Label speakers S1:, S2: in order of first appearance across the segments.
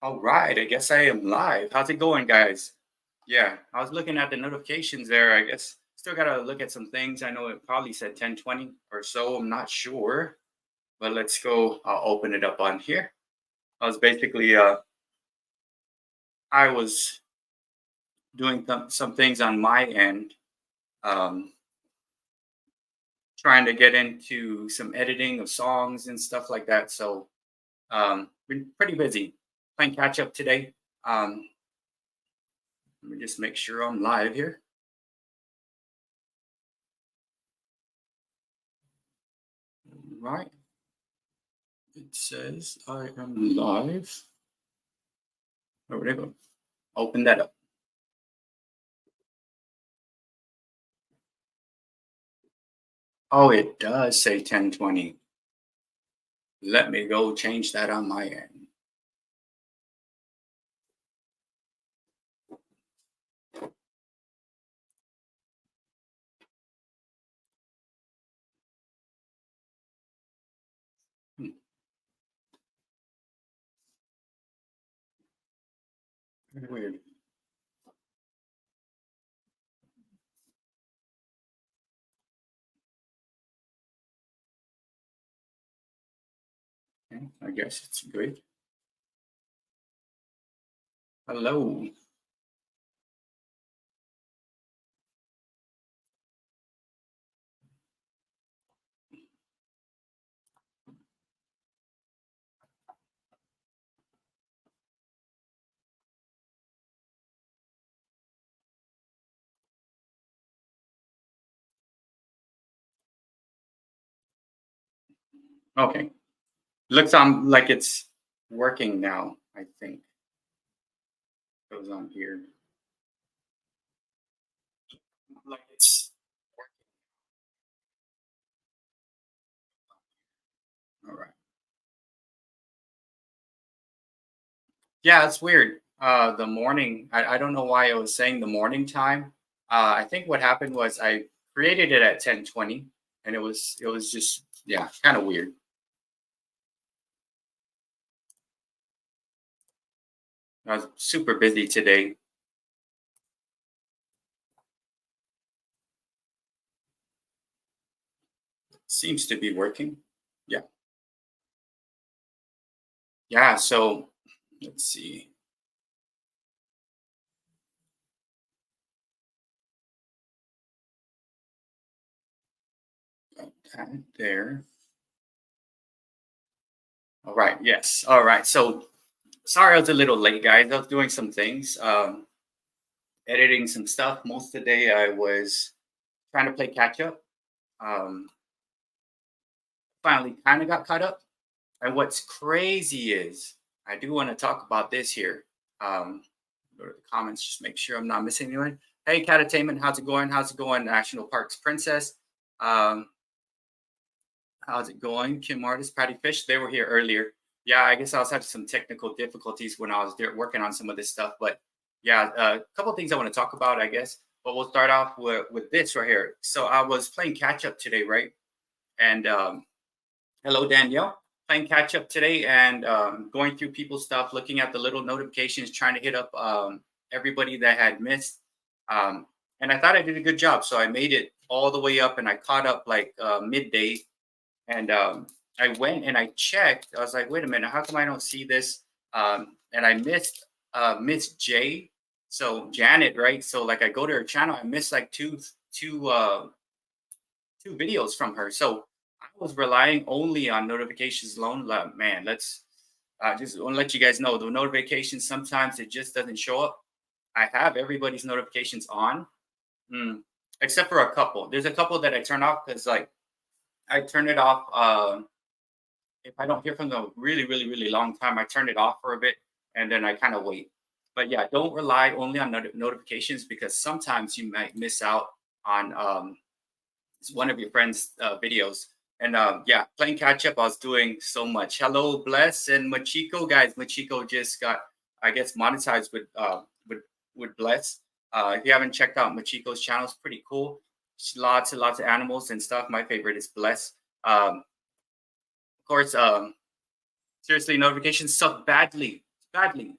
S1: All right, I guess I am live. How's it going, guys? Yeah, I was looking at the notifications there. I guess still gotta look at some things. I know it probably said 10:20 or so. I'm not sure, but let's go. I'll open it up on here. I was basically I was doing some things on my end, um, trying to get into some editing of songs and stuff like that. So been pretty busy playing catch up today. Let me just make sure I'm live here. Right. It says I am live. Oh, there we go. Open that up. Oh, it does say 10:20. Let me go change that on my end. Hmm, Weird. Okay, I guess it's good. Hello. Okay. Looks like it's working now, I think. Goes on here. Like it's all right. Yeah, it's weird. The morning, I don't know why I was saying the morning time. I think what happened was I created it at 10:20 and it was just yeah, kind of weird. I was super busy today. Seems to be working. Yeah. Yeah. So let's see. Got that there. All right. Yes. All right. So sorry I was a little late, guys. I was doing some things, editing some stuff. Most of the day I was trying to play catch up. Um, Finally kind of got caught up. And what's crazy is I do want to talk about this here. Um, Go to the comments, just make sure I'm not missing anyone. Hey, Catatainment, how's it going? How's it going? National Parks Princess. Um, how's it going? Kim Artist, Patty Fish, they were here earlier. Yeah, I guess I was having some technical difficulties when I was there working on some of this stuff. But yeah, a couple of things I want to talk about, I guess. But we'll start off with this right here. So I was playing catch up today, right? And hello, Danielle. Playing catch up today and going through people's stuff, looking at the little notifications, trying to hit up everybody that had missed. Um, and I thought I did a good job. So I made it all the way up and I caught up like midday. And I went and I checked. I was like, wait a minute, how come I don't see this? And I missed Miss J. So Janet, right? So like I go to her channel, I missed like two videos from her. So I was relying only on notifications alone. Like, man, let's just want to let you guys know the notifications sometimes it just doesn't show up. I have everybody's notifications on, mm, except for a couple. There's a couple that I turn off because like I turn it off. If I don't hear from them a really, really, really long time, I turn it off for a bit and then I kind of wait. But yeah, don't rely only on notifications because sometimes you might miss out on one of your friends' videos. And yeah, playing catch up, I was doing so much. Hello, Bless and Machiko, guys. Machiko just got, I guess, monetized with Bless. If you haven't checked out Machiko's channel, it's pretty cool. Lots and lots of animals and stuff. My favorite is Bless. Of course, seriously, notifications suck badly. badly,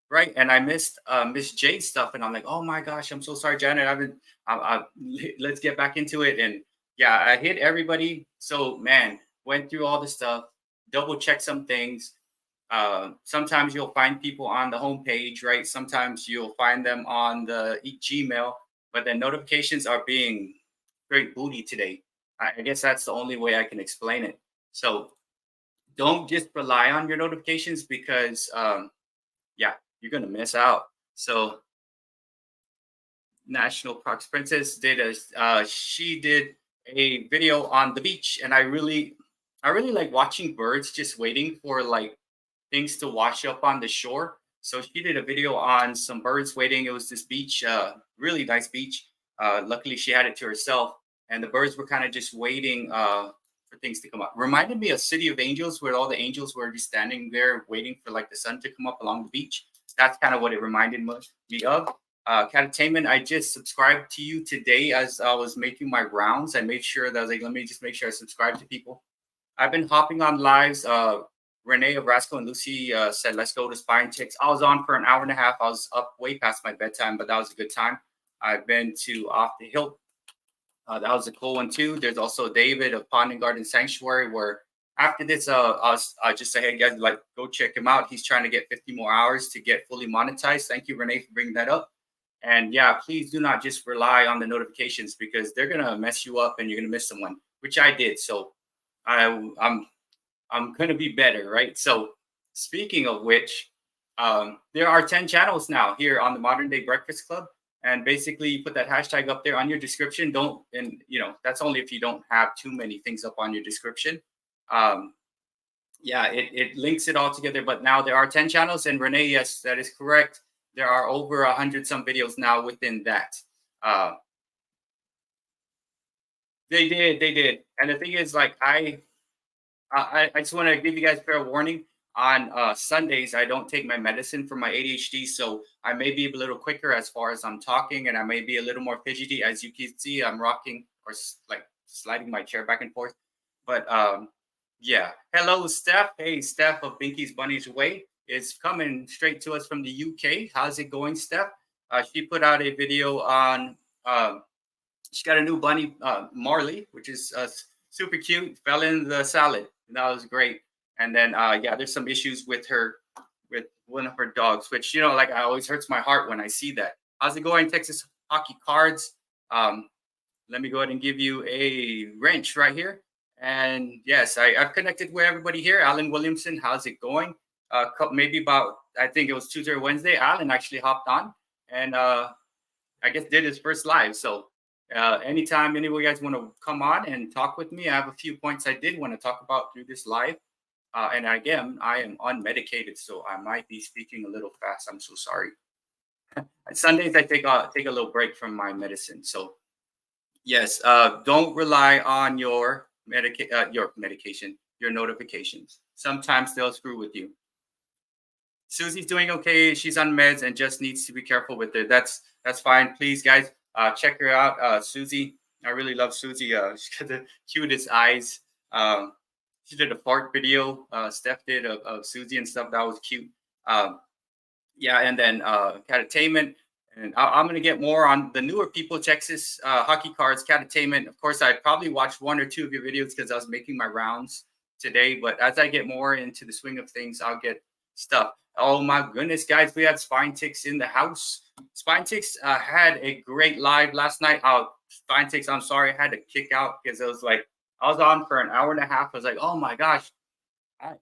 S1: right? And I missed Miss J's stuff, and I'm like, oh my gosh, I'm so sorry, Janet. Let's get back into it. And yeah, I hit everybody. So man, went through all the stuff, double check some things. Sometimes you'll find people on the homepage, right? Sometimes you'll find them on the Gmail, but the notifications are being very booty today. I guess that's the only way I can explain it. So don't just rely on your notifications because yeah, you're gonna miss out. So National Parks Princess did a she did a video on the beach, and I really like watching birds just waiting for like things to wash up on the shore. So she did a video on some birds waiting. It was this beach, really nice beach. Luckily, she had it to herself, and the birds were kind of just waiting for things to come up. Reminded me of City of Angels, where all the angels were just standing there waiting for like the sun to come up along the beach. That's kind of what it reminded me of. Catatainment, I just subscribed to you today as I was making my rounds. I made sure that I was like, let me just make sure I subscribe to people. I've been hopping on lives. Renee of Rascal and Lucy said, let's go to Spine Chicks. I was on for an hour and a half. I was up way past my bedtime, but that was a good time. I've been to Off the Hill. That was a cool one too. There's also David of Pond and Garden Sanctuary, where after this, I just say, hey guys, like go check him out. He's trying to get 50 more hours to get fully monetized. Thank you, Renee, for bringing that up. And yeah, please do not just rely on the notifications because they're gonna mess you up and you're gonna miss someone, which I did. So I'm gonna be better, right? So speaking of which, there are 10 channels now here on the Modern Day Breakfast Club. And basically you put that hashtag up there on your description. Don't, and you know, that's only if you don't have too many things up on your description. Um, yeah, it links it all together. But now there are 10 channels, and Renee, yes, that is correct. There are over 100 some videos now within that. They did. And the thing is, like, I just want to give you guys fair warning. On Sundays, I don't take my medicine for my ADHD, so I may be a little quicker as far as I'm talking, and I may be a little more fidgety. As you can see, I'm rocking or like sliding my chair back and forth. But yeah. Hello, Steph. Hey, Steph of Binky's Bunny's Way is coming straight to us from the UK. How's it going, Steph? She put out a video on. She got a new bunny, Marley, which is super cute. Fell in the salad. That was great. And then, yeah, there's some issues with her, with one of her dogs, which, you know, like, I always hurts my heart when I see that. How's it going, Texas Hockey Cards? Let me go ahead and give you a wrench right here. And yes, I've connected with everybody here. Alan Williamson, how's it going? Maybe about, I think it was Tuesday or Wednesday, Alan actually hopped on and I guess did his first live. So anytime any of you guys want to come on and talk with me, I have a few points I did want to talk about through this live. And again, I am unmedicated, so I might be speaking a little fast. I'm so sorry. Sundays, I take a little break from my medicine. So yes, don't rely on your medication, your notifications. Sometimes they'll screw with you. Susie's doing okay. She's on meds and just needs to be careful with it. That's fine. Please, guys, check her out. Susie, I really love Susie. She's got the cutest eyes. She did a fart video. Steph did of Susie and stuff. That was cute. Yeah, and then Catatainment. And I'm going to get more on the newer people, Texas Hockey Cards, Catatainment. Of course, I probably watched one or two of your videos because I was making my rounds today. But as I get more into the swing of things, I'll get stuff. Oh, my goodness, guys. We had Spine Ticks in the house. Spine Ticks had a great live last night. Spine Ticks, I'm sorry, I had to kick out because it was like, I was on for an hour and a half. I was like, oh, my gosh.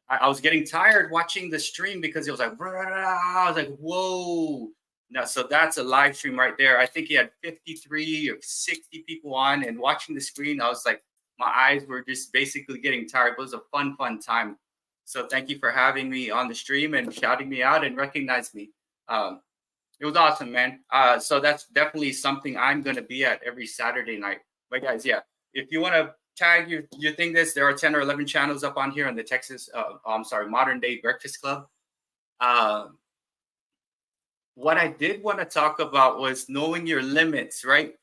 S1: I was getting tired watching the stream because it was like, I was like, whoa. No, so that's a live stream right there. I think he had 53 or 60 people on, and watching the screen, I was like, my eyes were just basically getting tired. It was a fun time. So thank you for having me on the stream and shouting me out and recognizing me. It was awesome, man. So that's definitely something I'm going to be at every Saturday night. But guys, yeah, if you want to tag you think this, there are 10 or 11 channels up on here on the Texas, Modern Day Breakfast Club. What I did want to talk about was knowing your limits, right?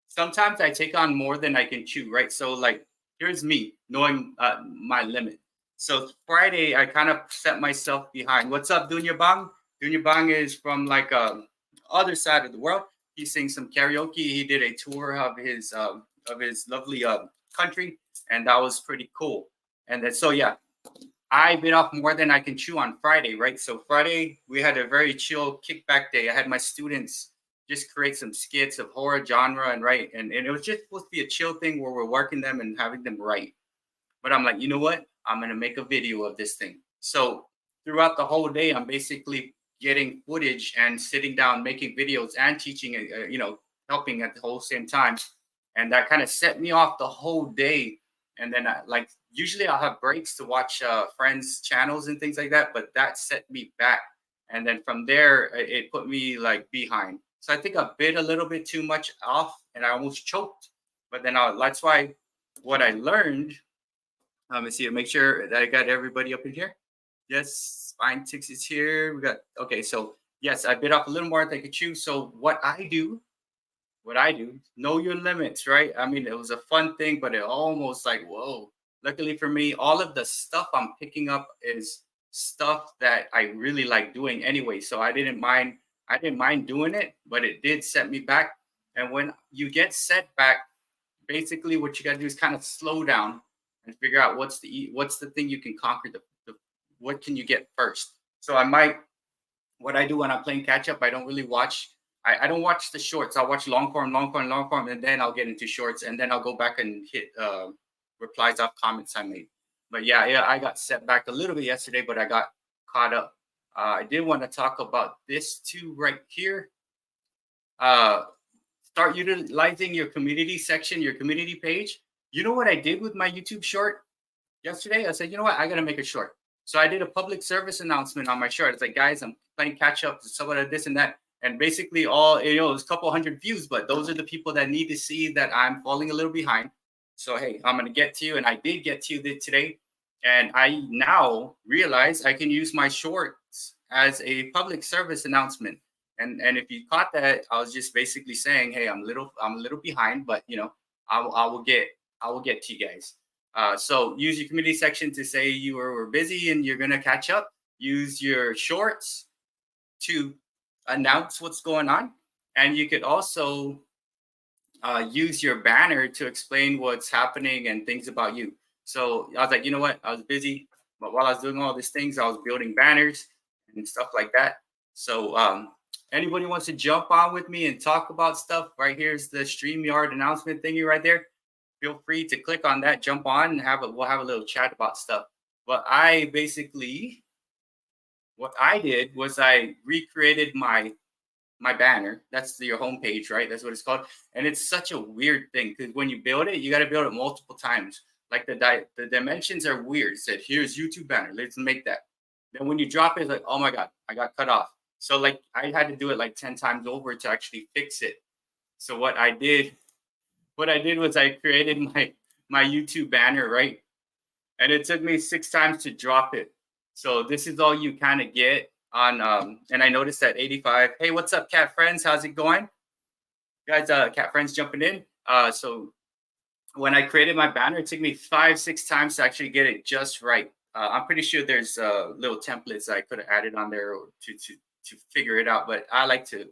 S1: Sometimes I take on more than I can chew, right? So like, here's me knowing my limit. So Friday, I kind of set myself behind. What's up, Dunya Bang? Dunya Bang is from like other side of the world. He sings some karaoke. He did a tour of his lovely country, and that was pretty cool. And then so yeah, I bit off more than I can chew on Friday, right? So Friday we had a very chill kickback day. I had my students just create some skits of horror genre and right, and it was just supposed to be a chill thing where we're working them and having them write. But I'm like, you know what? I'm gonna make a video of this thing. So throughout the whole day, I'm basically getting footage and sitting down, making videos and teaching, helping at the whole same time. And that kind of set me off the whole day. And then like usually I'll have breaks to watch friends' channels and things like that, but that set me back. And then from there, it put me like behind. So I think I bit a little bit too much off, and I almost choked. But then that's why what I learned. Let me see. Make sure that I got everybody up in here. Yes, Spine Ticks is here. We got okay. So yes, I bit off a little more than I could chew. So what I do, know your limits, right? I mean, it was a fun thing, but it almost like whoa. Luckily for me, all of the stuff I'm picking up is stuff that I really like doing anyway. So I didn't mind. I didn't mind doing it, but it did set me back. And when you get set back, basically what you got to do is kind of slow down and figure out what's the thing you can conquer the what can you get first. So I might what I do when I'm playing catch up, I don't really watch. I don't watch the shorts. I'll watch long form, and then I'll get into shorts, and then I'll go back and hit replies off comments I made. But yeah, I got set back a little bit yesterday, but I got caught up. I did want to talk about this too right here. Uh, Start utilizing your community section, your community page. You know what I did with my YouTube short yesterday? I said, you know what? I got to make a short. So I did a public service announcement on my short. It's like, guys, I'm playing catch up to some of this and that. And basically all, it was a couple hundred views, but those are the people that need to see that I'm falling a little behind. So, hey, I'm going to get to you. And I did get to you today. And I now realize I can use my shorts as a public service announcement. And if you caught that, I was just basically saying, hey, I'm a little behind, but I will get to you guys. So use your community section to say you were busy and you're gonna catch up. Use your shorts to announce what's going on, and you could also use your banner to explain what's happening and things about you. So I was like, you know what? I was busy, but while I was doing all these things, I was building banners and stuff like that. So anybody wants to jump on with me and talk about stuff, right here's the StreamYard announcement thingy right there. Feel free to click on that, jump on, and we'll have a little chat about stuff. But what I did was I recreated my banner. That's your homepage, right? That's what it's called. And it's such a weird thing because when you build it, you got to build it multiple times. Like the dimensions are weird. It said, here's YouTube banner. Let's make that. Then when you drop it, it's like, oh my God, I got cut off. So like I had to do it like 10 times over to actually fix it. So what I did was I created my YouTube banner, right? And it took me 6 times to drop it. So this is all you kind of get on and I noticed that 85. Hey, what's up, cat friends? How's it going? Guys, cat friends jumping in. So when I created my banner, it took me 5-6 times to actually get it just right. I'm pretty sure there's little templates I could have added on there to figure it out, but I like to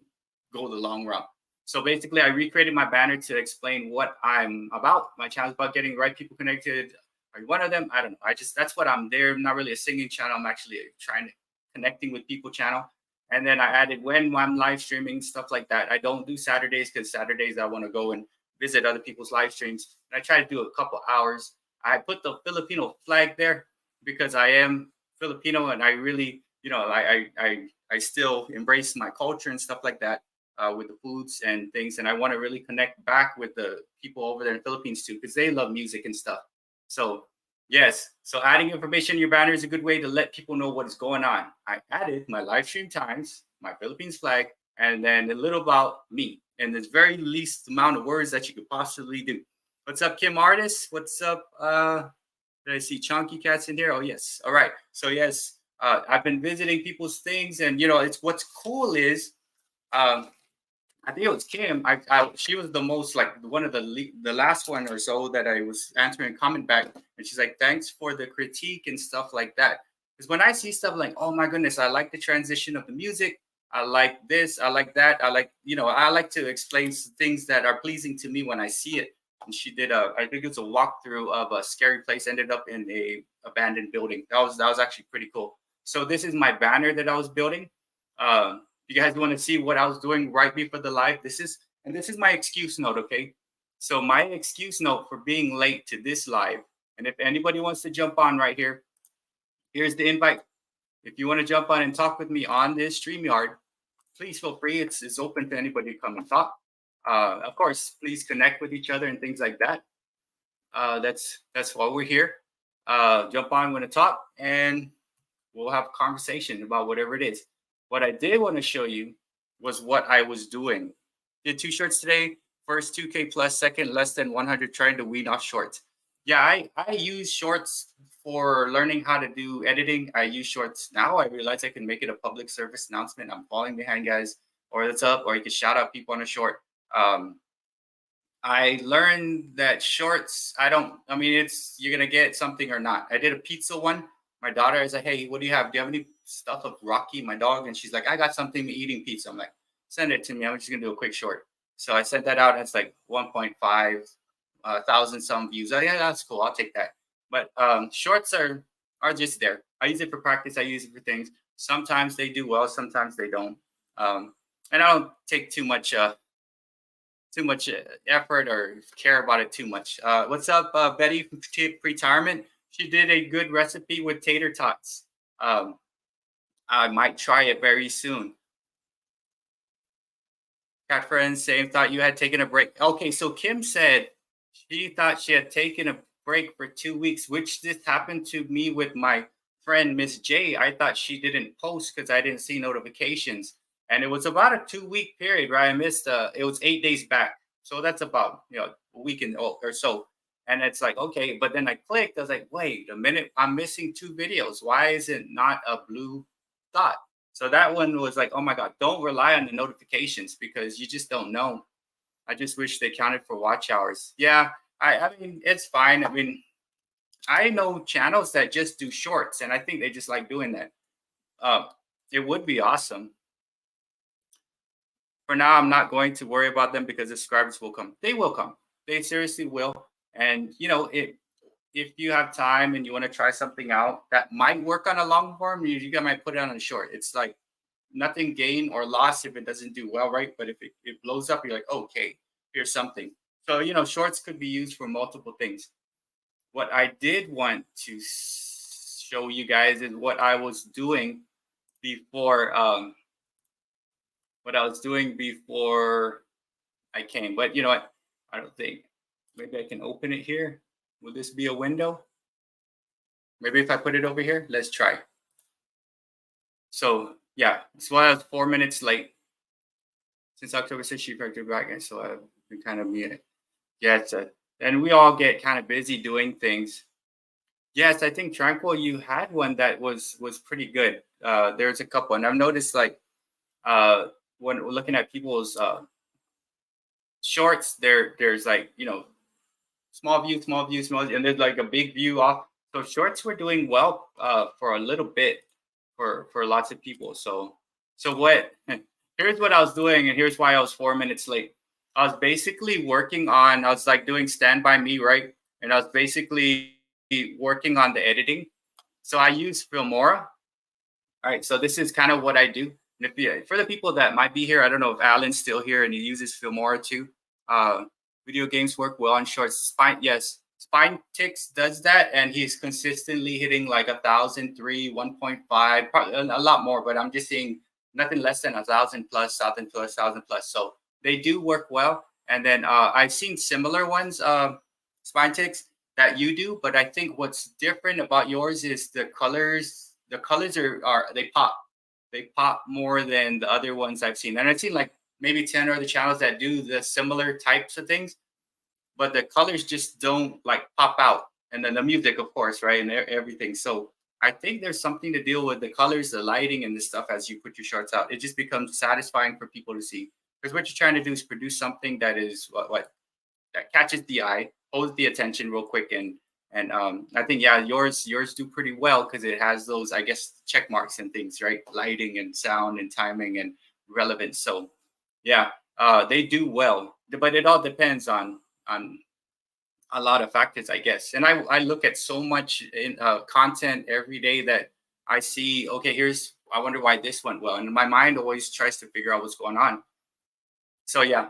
S1: go the long route. So basically, I recreated my banner to explain what I'm about. My channel is about getting the right people connected. Are you one of them? I don't know. That's what I'm there. I'm not really a singing channel. I'm actually trying to connecting with people channel. And then I added when I'm live streaming, stuff like that. I don't do Saturdays because Saturdays I want to go and visit other people's live streams. And I try to do a couple hours. I put the Filipino flag there because I am Filipino and I really, I still embrace my culture and stuff like that with the foods and things. And I want to really connect back with the people over there in the Philippines too because they love music and stuff. So yes, so adding information in your banner is a good way to let people know what is going on. I added my live stream times, my Philippines flag, and then a little about me. And there's very least amount of words that you could possibly do. What's up, Kim Artist? What's up? Did I see Chunky Cats in there? Oh, yes. All right. So yes, I've been visiting people's things, and it's what's cool is I think it was Kim. She was the most like one of the last one or so that I was answering comment back, and she's like, "Thanks for the critique and stuff like that." Because when I see stuff like, "Oh my goodness, I like the transition of the music. I like this. I like that. I like I like to explain things that are pleasing to me when I see it." And she did I think it's a walkthrough of a scary place. Ended up in a abandoned building. That was actually pretty cool. So this is my banner that I was building. You guys want to see what I was doing right before the live? This is my excuse note, okay? So my excuse note for being late to this live, and if anybody wants to jump on right here, here's the invite. If you want to jump on and talk with me on this StreamYard, please feel free. It's open to anybody to come and talk. Of course, please connect with each other and things like that. That's why we're here. Jump on when to talk, and we'll have a conversation about whatever it is. What I did want to show you was what I was doing. Did 2 shorts today. First 2K plus, second less than 100, trying to wean off shorts. Yeah, I use shorts for learning how to do editing. I use shorts now. I realize I can make it a public service announcement. I'm falling behind, guys, or it's up, or you can shout out people on a short. I learned that shorts, I mean, you're going to get something or not. I did a pizza one. My daughter is like, "Hey, what do you have? Do you have any stuff of Rocky, my dog?" And she's like, "I got something eating pizza." I'm like, "Send it to me. I'm just going to do a quick short." So I sent that out. And it's like 1.5 thousand some views. Oh, yeah, that's cool. I'll take that. But shorts are just there. I use it for practice. I use it for things. Sometimes they do well. Sometimes they don't. And I don't take too much effort or care about it too much. What's up, Betty from Retirement? She did a good recipe with tater tots. I might try it very soon. Cat friends, same thought you had taken a break. Okay, so Kim said she thought she had taken a break for 2 weeks, which this happened to me with my friend Miss J. I thought she didn't post because I didn't see notifications. And it was about a 2 week period where I missed it was 8 days back. So that's about a week or so. And it's like, okay, but then I clicked, I was like, wait a minute, I'm missing 2 videos. Why is it not a blue dot? So that one was like, oh my God, don't rely on the notifications because you just don't know. I just wish they counted for watch hours. Yeah, I mean, it's fine. I mean, I know channels that just do shorts, and I think they just like doing that. It would be awesome. For now, I'm not going to worry about them because the subscribers will come. They will come. They seriously will. And if you have time and you want to try something out that might work on a long form, you might put it on a short. It's like nothing gain or loss if it doesn't do well, right? But if it blows up, you're like, okay, here's something. So shorts could be used for multiple things. What I did want to show you guys is what I was doing before I came. But you know what? I don't think maybe I can open it here. Will this be a window? Maybe if I put it over here, let's try. So yeah, so I was 4 minutes late. Since October 6th, she packed her back, and so I've been kind of muted. Yeah, and we all get kind of busy doing things. Yes, I think Tranquil, you had one that was pretty good. There's a couple, and I've noticed like when looking at people's shorts, there's like small view, and there's like a big view off. So shorts were doing well for a little bit for lots of people. So here's what I was doing, and here's why I was 4 minutes late. I was basically I was like doing Stand By Me, right? And I was basically working on the editing. So I use Filmora. All right, so this is kind of what I do. And for the people that might be here, I don't know if Alan's still here and he uses Filmora too. Video games work well on shorts. SpineTix does that, and he's consistently hitting like 1,003, 1.5, probably a lot more, but I'm just seeing nothing less than 1,000 plus, 1,000 plus, 1,000 plus. So they do work well. And then I've seen similar ones, SpineTix, that you do, but I think what's different about yours is the colors. The colors they pop more than the other ones I've seen. And I've seen like maybe 10 other channels that do the similar types of things, but the colors just don't like pop out. And then the music, of course, right? And everything. So I think there's something to deal with the colors, the lighting, and the stuff as you put your shorts out. It just becomes satisfying for people to see. because what you're trying to do is produce something that is what that catches the eye, holds the attention real quick, and I think yeah, yours do pretty well because it has those, I guess, check marks and things, right? Lighting and sound and timing and relevance. So yeah, they do well, but it all depends on a lot of factors, I guess. And I look at so much in content every day that I see. Okay, here's, I wonder why this went well, and my mind always tries to figure out what's going on. So yeah,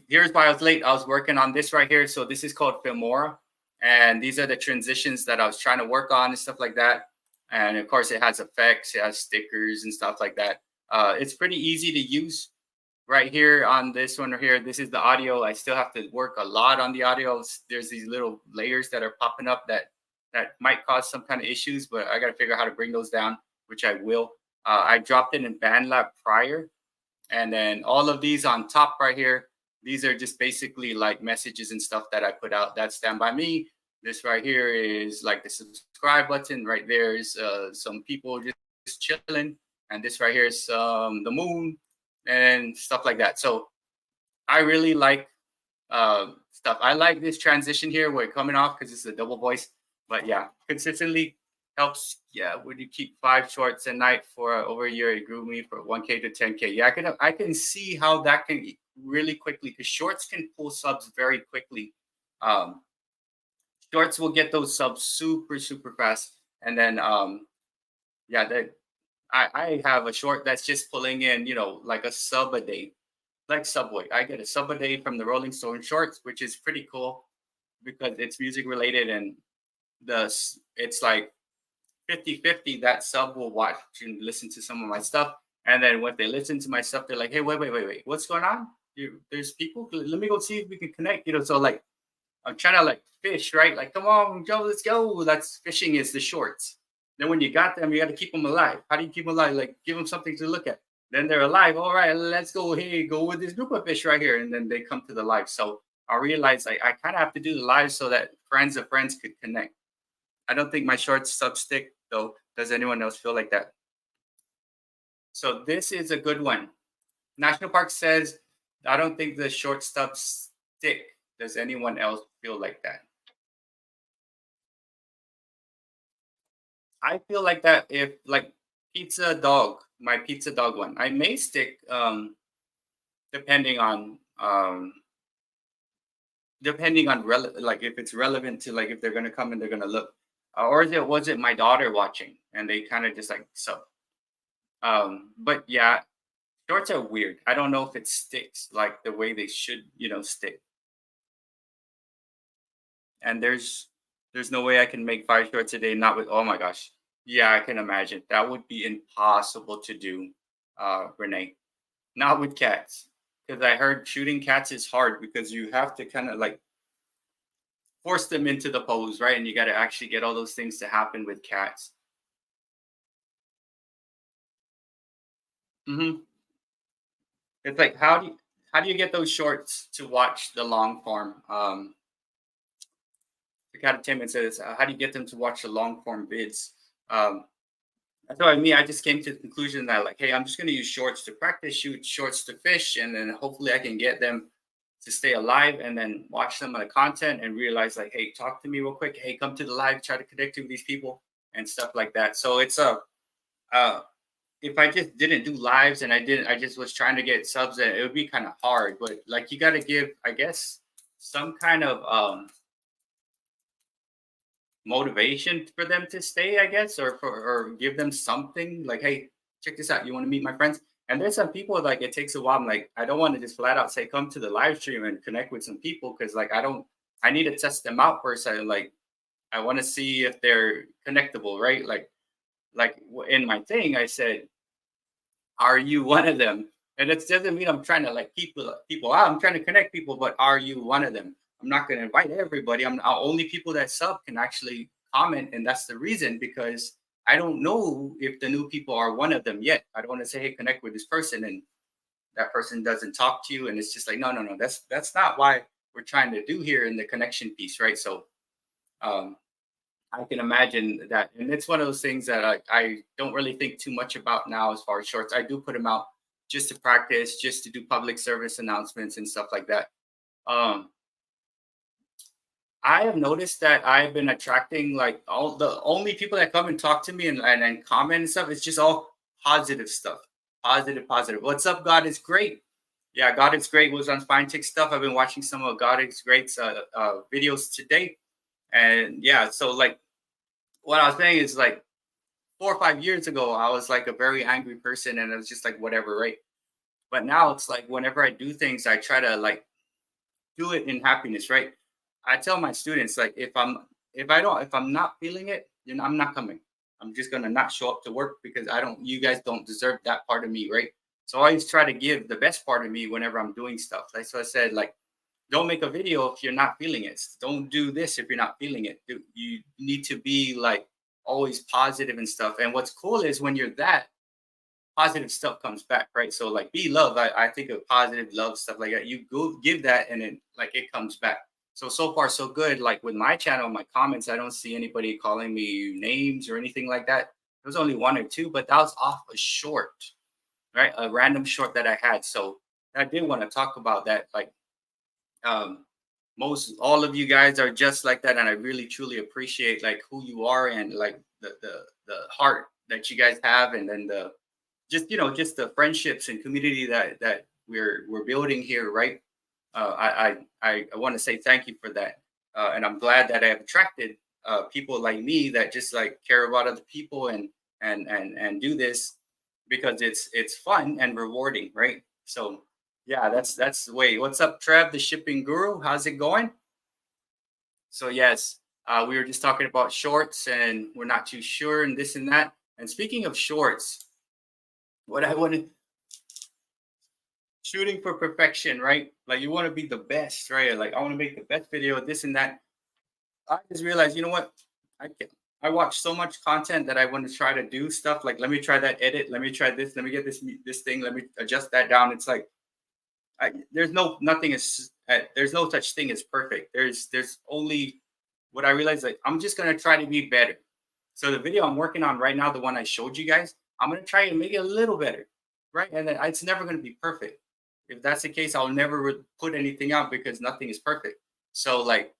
S1: here's why I was late. I was working on this right here. So this is called Filmora, and these are the transitions that I was trying to work on and stuff like that. And of course, it has effects, it has stickers and stuff like that. It's pretty easy to use. Right here on this one right here, this is the audio. I still have to work a lot on the audio. There's these little layers that are popping up that might cause some kind of issues, but I got to figure out how to bring those down, which I will. I dropped it in BandLab prior, and then all of these on top right here, these are just basically like messages and stuff that I put out that stand by me. This right here is like the subscribe button. Right there is some people just chilling, and this right here is the moon and stuff like that. So I really like stuff. I like this transition here where it's coming off because it's a double voice. But yeah, consistently helps. Yeah, would you keep 5 shorts a night for over a year? It grew me for 1K to 10K. Yeah, I can see how that can really quickly, because shorts can pull subs very quickly. Um, Shorts will get those subs super fast, and then yeah, I have a short that's just pulling in, like a sub a day, like Subway. I get a sub a day from the Rolling Stone shorts, which is pretty cool because it's music related, and it's like 50-50 that sub will watch and listen to some of my stuff. And then when they listen to my stuff, they're like, hey, wait, what's going on? There's people. Let me go see if we can connect. So like I'm trying to like fish, right? Like, come on, Joe, let's go. That's fishing is the shorts. Then when you got them, you got to keep them alive. How do you keep them alive? Like, give them something to look at. Then they're alive. All right, let's go. Hey, go with this group of fish right here. And then they come to the live. So I realized I kind of have to do the live so that friends of friends could connect. I don't think my shorts sub stick, though. Does anyone else feel like that? So this is a good one. National Park says, I don't think the short stubs stick. Does anyone else feel like that? I feel like that if like pizza dog, my pizza dog one, I may stick depending on like if it's relevant to like if they're gonna come and they're gonna look. Or was it my daughter watching and they kind of just like so. But yeah, shorts are weird. I don't know if it sticks like the way they should, stick. And there's no way I can make 5 shorts a day not with, oh my gosh. Yeah, I can imagine. That would be impossible to do, Renee. Not with cats. Because I heard shooting cats is hard because you have to kind of like force them into the pose, right? And you got to actually get all those things to happen with cats. Hmm. It's like how do you get those shorts to watch the long form? The Entertainment says, how do you get them to watch the long form vids? Um, that's what I mean. I just came to the conclusion that like, hey, I'm just going to use shorts to practice, shoot shorts to fish, and then hopefully I can get them to stay alive and then watch some of the content and realize like, hey, talk to me real quick. Hey, come to the live, try to connect with these people and stuff like that. So it's uh, if I just didn't do lives and I just was trying to get subs, it would be kind of hard. But like, you got to give, I guess, some kind of motivation for them to stay, I guess, or give them something like, hey, check this out. You want to meet my friends? And there's some people like it takes a while. I'm like, I don't want to just flat out say come to the live stream and connect with some people because like I need to test them out first. I want to see if they're connectable, right? Like in my thing, I said, are you one of them? And it doesn't mean I'm trying to like people out. I'm trying to connect people, but are you one of them? I'm not going to invite everybody. I'm only people that sub can actually comment, and that's the reason because I don't know if the new people are one of them yet. I don't want to say, hey, connect with this person, and that person doesn't talk to you, and it's just like, no. That's not why we're trying to do here in the connection piece, right? So, I can imagine that, and it's one of those things that I don't really think too much about now as far as shorts. I do put them out just to practice, just to do public service announcements and stuff like that. Um, I have noticed that I've been attracting like all the only people that come and talk to me and comment and stuff. It's just all positive stuff. Positive, positive. What's up, God is great. Yeah, God is great was on Spine Tick stuff. I've been watching some of God is Great's videos today. And yeah, so like what I was saying is like 4 or 5 years ago, I was like a very angry person and it was just like whatever, right? But now it's like whenever I do things, I try to like do it in happiness, right? I tell my students like if I'm not feeling it, then I'm not coming. I'm just gonna not show up to work because I don't you guys don't deserve that part of me, right? So I always try to give the best part of me whenever I'm doing stuff. Like so I said, like, don't make a video if you're not feeling it. Don't do this if you're not feeling it. You need to be like always positive and stuff. And what's cool is when you're that positive stuff comes back, right? So like be love. I think of positive love stuff like that. You go give that and then like it comes back. So far so good. Like with my channel, my comments, I don't see anybody calling me names or anything like that. There was only one or two, but that was off a short, right? A random short that I had. So I did want to talk about that. Like um most all of you guys are just like that, and I really truly appreciate like who you are and like the heart that you guys have, and then the just just the friendships and community that we're building here, right? I want to say thank you for that, and I'm glad that I have attracted people like me that just like care about other people and do this because it's fun and rewarding, right? So yeah, that's the way. What's up, Trev, the shipping guru? How's it going? So yes, we were just talking about shorts, and we're not too sure and this and that. And speaking of shorts, what I wanted shooting for perfection, right? Like you want to be the best, right? Like I want to make the best video, this and that. I just realized, you know what? I can, I watch so much content that I want to try to do stuff like let me try that edit, let me try this, let me get this thing, let me adjust that down. It's like there's no nothing is there's no such thing as perfect. There's only what I realized like I'm just gonna try to be better. So the video I'm working on right now, the one I showed you guys, I'm gonna try and make it a little better, right? And then it's never gonna be perfect. If that's the case, I'll never put anything out because nothing is perfect. So like,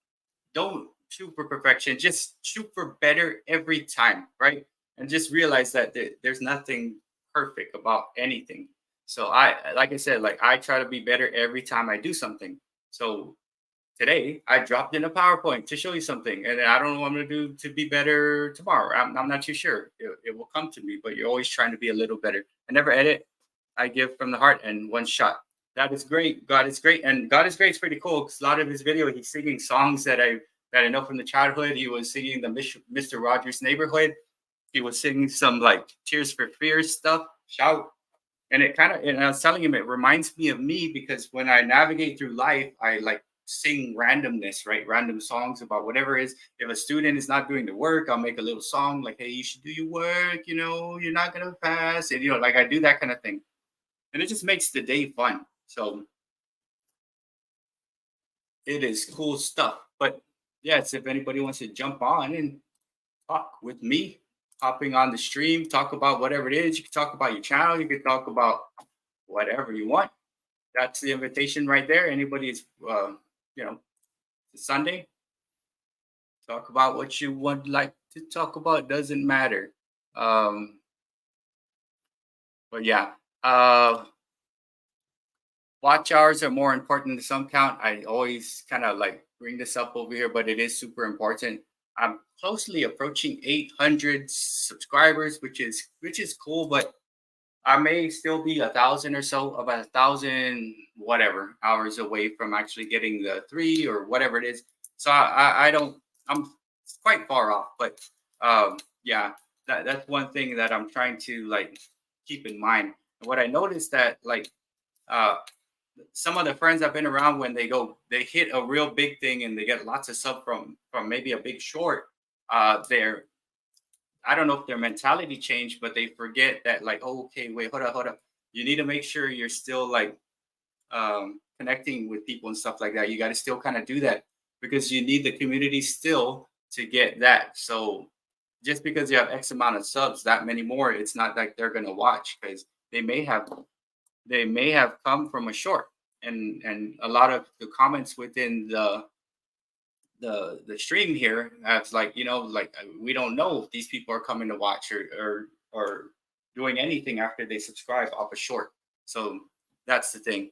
S1: don't shoot for perfection. Just shoot for better every time, right? And just realize that there's nothing perfect about anything. So like I said, like I try to be better every time I do something. So today I dropped in a PowerPoint to show you something, and I don't know what I'm gonna do to be better tomorrow. I'm not too sure. It will come to me, but you're always trying to be a little better. I never edit. I give from the heart and one shot. That is great. God is great, and God is great is pretty cool because a lot of his video he's singing songs that I know from the childhood. He was singing the Mr. Rogers Neighborhood. He was singing some like Tears for Fears stuff. Shout. And it kind of, and I was telling him, it reminds me of me because when I navigate through life, I like sing randomness, right? Random songs about whatever it is. If a student is not doing the work, I'll make a little song like, hey, you should do your work, you're not going to pass. And, like I do that kind of thing. And it just makes the day fun. So it is cool stuff. But yes, if anybody wants to jump on and talk with me, hopping on the stream, talk about whatever it is. You can talk about your channel. You can talk about whatever you want. That's the invitation right there. Anybody's, you know, Sunday. Talk about what you would like to talk about. Doesn't matter. Um, but yeah, watch hours are more important than some count. I always kind of like bring this up over here, but it is super important. I'm closely approaching 800 subscribers, which is cool, but I may still be 1,000 or so, about 1,000 whatever hours away from actually getting the 3 or whatever it is. So I don't I'm quite far off, but yeah, that's one thing that I'm trying to like keep in mind. And what I noticed that like uh some of the friends I've been around when they hit a real big thing and they get lots of sub from maybe a big short, they're I don't know if their mentality changed, but they forget that like, oh, okay, wait, hold up. You need to make sure you're still like connecting with people and stuff like that. You got to still kind of do that because you need the community still to get that. So just because you have X amount of subs, that many more, it's not like they're gonna watch because they may have they may have come from a short. And a lot of the comments within the stream here have like, like we don't know if these people are coming to watch or doing anything after they subscribe off a short. So that's the thing.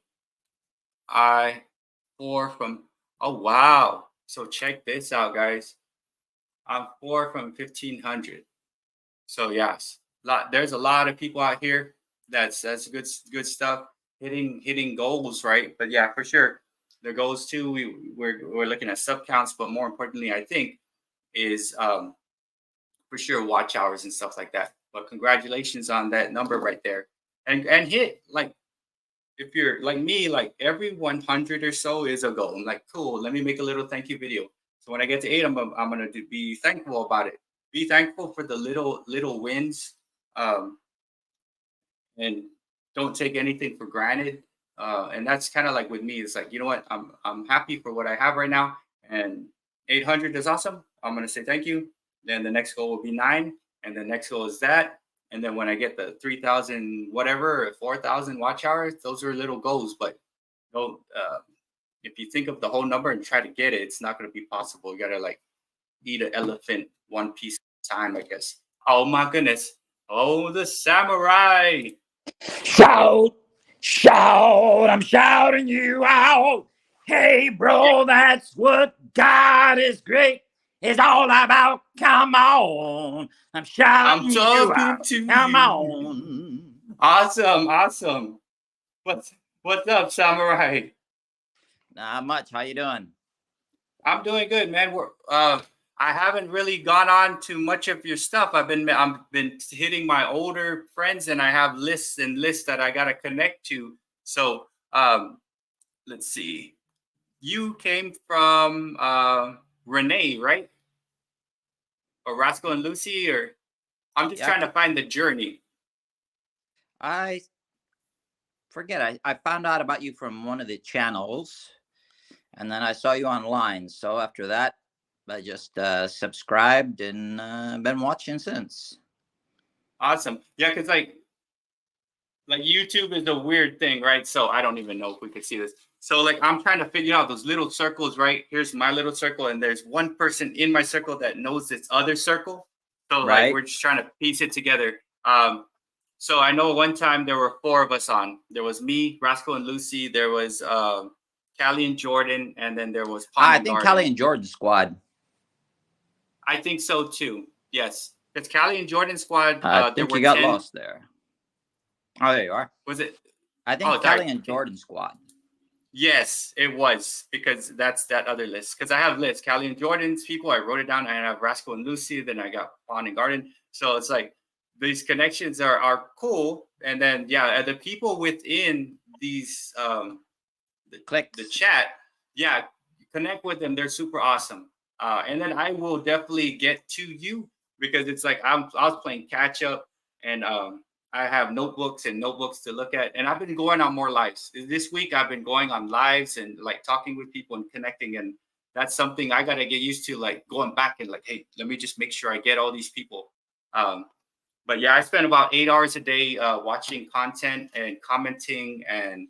S1: I four from Oh wow. So check this out, guys. I'm four from 1500. So yes, there's a lot of people out here. That's good stuff. Hitting goals, right? But yeah, for sure, the goals too. We're looking at sub counts, but more importantly, I think is for sure watch hours and stuff like that. But congratulations on that number right there, and hit like if you're like me, like every 100 or so is a goal. I'm like, cool. Let me make a little thank you video. So when I get to 8, I'm gonna be thankful about it. Be thankful for the little wins, um, and don't take anything for granted. And that's kind of like with me. It's like, you know what? I'm happy for what I have right now, and 800 is awesome. I'm gonna say thank you. Then the next goal will be 9, and the next goal is that. And then when I get the 3,000 whatever, or 4,000 watch hours, those are little goals. But don't if you think of the whole number and try to get it, it's not going to be possible. You gotta like eat an elephant one piece at a time, I guess. Oh my goodness! Oh, the samurai!
S2: Shout, shout, I'm shouting you out. Hey, bro, that's what God is great is all about. Come on, I'm
S1: I'm
S2: shouting you
S1: talking
S2: out.
S1: to
S2: Come
S1: you.
S2: on.
S1: Awesome, awesome. What's up, samurai?
S2: Not much. How you doing?
S1: I'm doing good, man. I haven't really gone on to much of your stuff. I'm been hitting my older friends, and I have lists and lists that I gotta connect to. So let's see. You came from Renee, right? Or Rascal and Lucy, or I'm just
S2: Yeah,
S1: trying to find the journey.
S2: I forget. I found out about you from one of the channels, and then I saw you online. So after that, I just subscribed and been watching since.
S1: Awesome. Yeah, because like YouTube is a weird thing, right? So I don't even know if we could see this. So like I'm trying to figure out those little circles, right? Here's my little circle, and there's one person in my circle that knows this other circle. So like
S2: Right?
S1: we're just trying to piece it together. So I know one time there were 4 of us on. There was me, Rascal and Lucy, there was Callie and Jordan, and then there was Pond
S2: I
S1: and
S2: think Kelly
S1: Garden.
S2: and Jordan squad.
S1: I think so too. Yes. Because Callie and Jordan squad,
S2: I
S1: there
S2: think
S1: were
S2: you got
S1: 10.
S2: lost there. Oh, there you are.
S1: Was it?
S2: I
S1: Oh,
S2: think
S1: sorry.
S2: Kelly and Jordan squad.
S1: Yes, it was because that's that other list. Because I have lists, Callie and Jordan's people. I wrote it down. I have Rascal and Lucy. Then I got Pond and Garden. So it's like these connections are cool. And then yeah, the people within these the
S2: Clicks.
S1: chat, yeah, connect with them. They're super awesome. And then I will definitely get to you because it's like I was playing catch up, and I have notebooks and notebooks to look at. And I've been going on more lives this week. I've been going on lives and like talking with people and connecting. And that's something I got to get used to, like going back and like, hey, let me just make sure I get all these people. Um, but yeah, I spend about 8 hours a day watching content and commenting and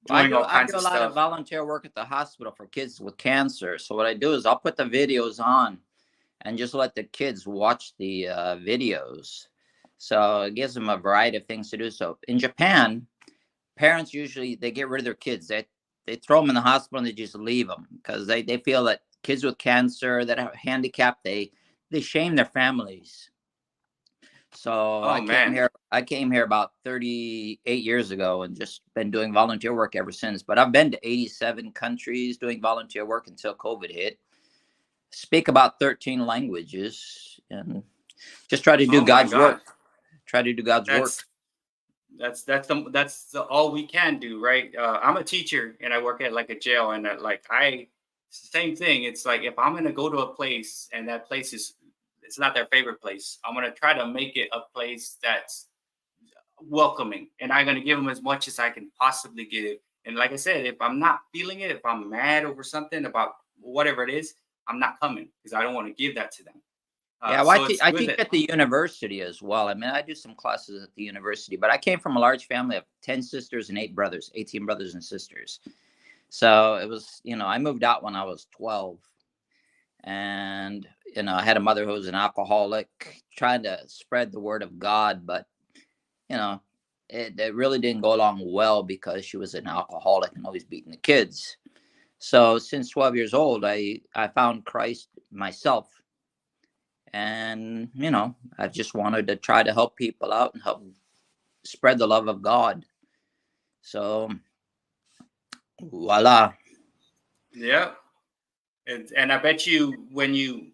S1: doing all
S2: I
S1: kinds
S2: do a
S1: of
S2: lot of
S1: stuff.
S2: volunteer work at the hospital for kids with cancer. So what I do is I'll put the videos on and just let the kids watch the videos. So it gives them a variety of things to do. So in Japan, parents usually they get rid of their kids. They throw them in the hospital and they just leave them because they feel that kids with cancer that are handicapped they shame their families. So
S1: Oh man.
S2: I came here about 38 years ago and just been doing volunteer work ever since. But I've been to 87 countries doing volunteer work until COVID hit. Speak about 13 languages and just try to do
S1: Oh my
S2: God's work.
S1: gosh.
S2: Try to do God's work.
S1: That's that's all we can do, right? I'm a teacher and I work at like a jail, and like I same thing. It's like if I'm gonna go to a place and that place is it's not their favorite place, I'm gonna try to make it a place that's welcoming, and I'm gonna give them as much as I can possibly give. And like I said, if I'm not feeling it, if I'm mad over something about whatever it is, I'm not coming because I don't want to give that to them.
S2: Yeah, well,
S1: So it's
S2: I
S1: good
S2: teach
S1: that.
S2: at the university as well. I mean, I do some classes at the university, but I came from a large family of 10 sisters and 8 brothers, 18 brothers and sisters. So it was, I moved out when I was 12. And, I had a mother who was an alcoholic, trying to spread the word of God, but, you know, it really didn't go along well because she was an alcoholic and always beating the kids. So since 12 years old, I found Christ myself. And, I just wanted to try to help people out and help spread the love of God. So, voila.
S1: Yeah. And I bet you when you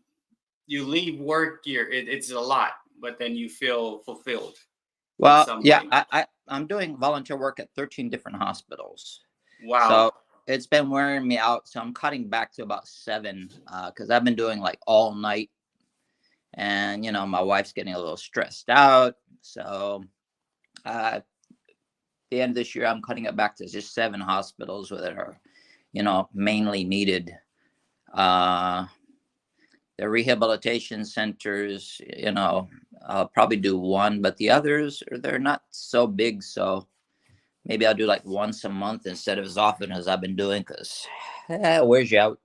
S1: leave work, it's a lot, but then you feel fulfilled in
S2: Well,
S1: some
S2: yeah,
S1: way.
S2: I'm doing volunteer work at 13 different hospitals.
S1: Wow.
S2: So it's been wearing me out. So I'm cutting back to about 7 because I've been doing like all night. And, my wife's getting a little stressed out. So at the end of this year, I'm cutting it back to just 7 hospitals that are, mainly needed. The rehabilitation centers, I'll probably do one, but the others, they're not so big. So maybe I'll do like once a month instead of as often as I've been doing because it wears you out.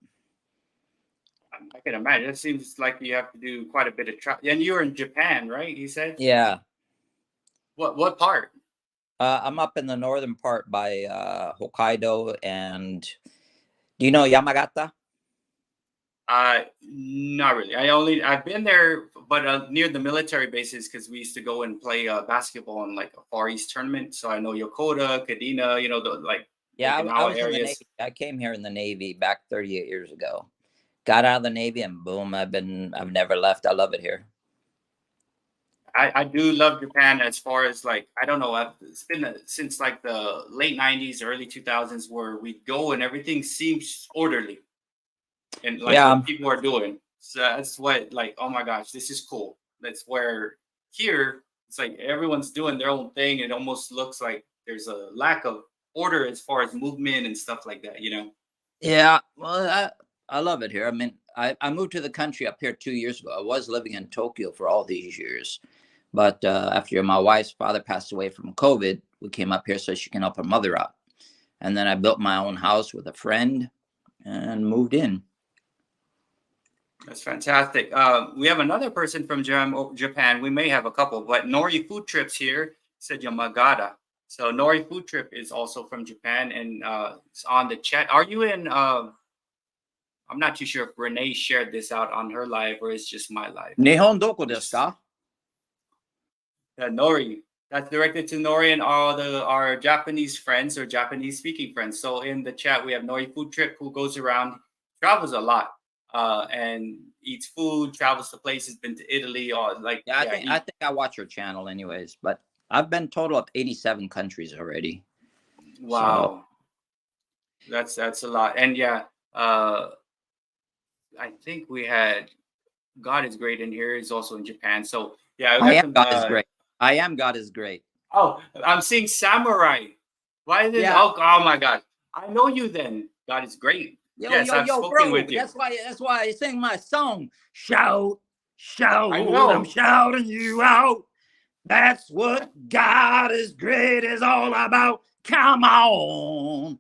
S1: I can imagine. It seems like you have to do quite a bit of travel. And you're in Japan, right? You said
S2: Yeah.
S1: what part?
S2: I'm up in the northern part by Hokkaido. And do you know Yamagata?
S1: Not really. I've been there, but near the military bases because we used to go and play basketball in like a Far East tournament. So I know Yokota, Kadena, the like
S2: Yeah, I
S1: Okinawa
S2: was in the Navy.
S1: areas.
S2: I came here in the Navy back 38 years ago. Got out of the Navy and boom, I've never left. I love it here.
S1: I do love Japan as far as like I don't know it's been since like the late '90s, early 2000s where we go and everything seems orderly and like
S2: Yeah,
S1: what people are doing. So that's what like oh my gosh, this is cool. That's where here it's like everyone's doing their own thing. It almost looks like there's a lack of order as far as movement and stuff like that.
S2: yeah. Well, I love it here. I mean, I moved to the country up here 2 years ago. I was living in Tokyo for all these years, but after my wife's father passed away from COVID, we came up here so she can help her mother out. And then I built my own house with a friend and moved in.
S1: That's fantastic. We have another person from Japan. We may have a couple, but Nori Food Trips here said Yamagata. So Nori Food Trip is also from Japan and it's on the chat. Are you in? I'm not too sure if Renee shared this out on her live or it's just my live.
S2: Nihon doko desu ka?
S1: Nori. That's directed to Nori and all our Japanese friends or Japanese speaking friends. So in the chat we have Nori Food Trip who goes around, travels a lot. And eats food, travels to places, been to Italy, or like
S2: Yeah, I think I watch your channel anyways, but I've been total of 87 countries already.
S1: wow, that's a lot. And yeah, I think we had God is great in here. He's also in Japan. So yeah, we
S2: I
S1: got
S2: am
S1: some.
S2: God is great. I am God is great.
S1: Oh, I'm seeing Samurai. Why is this?
S2: Yeah.
S1: Oh my God, I know you. Then God is great. Yes, I've
S2: Yo,
S1: spoken
S2: bro.
S1: with you.
S2: That's why I sing my song. Shout, shout,
S1: I
S2: I'm
S1: know.
S2: shouting you out. That's what God is great is all about. Come on.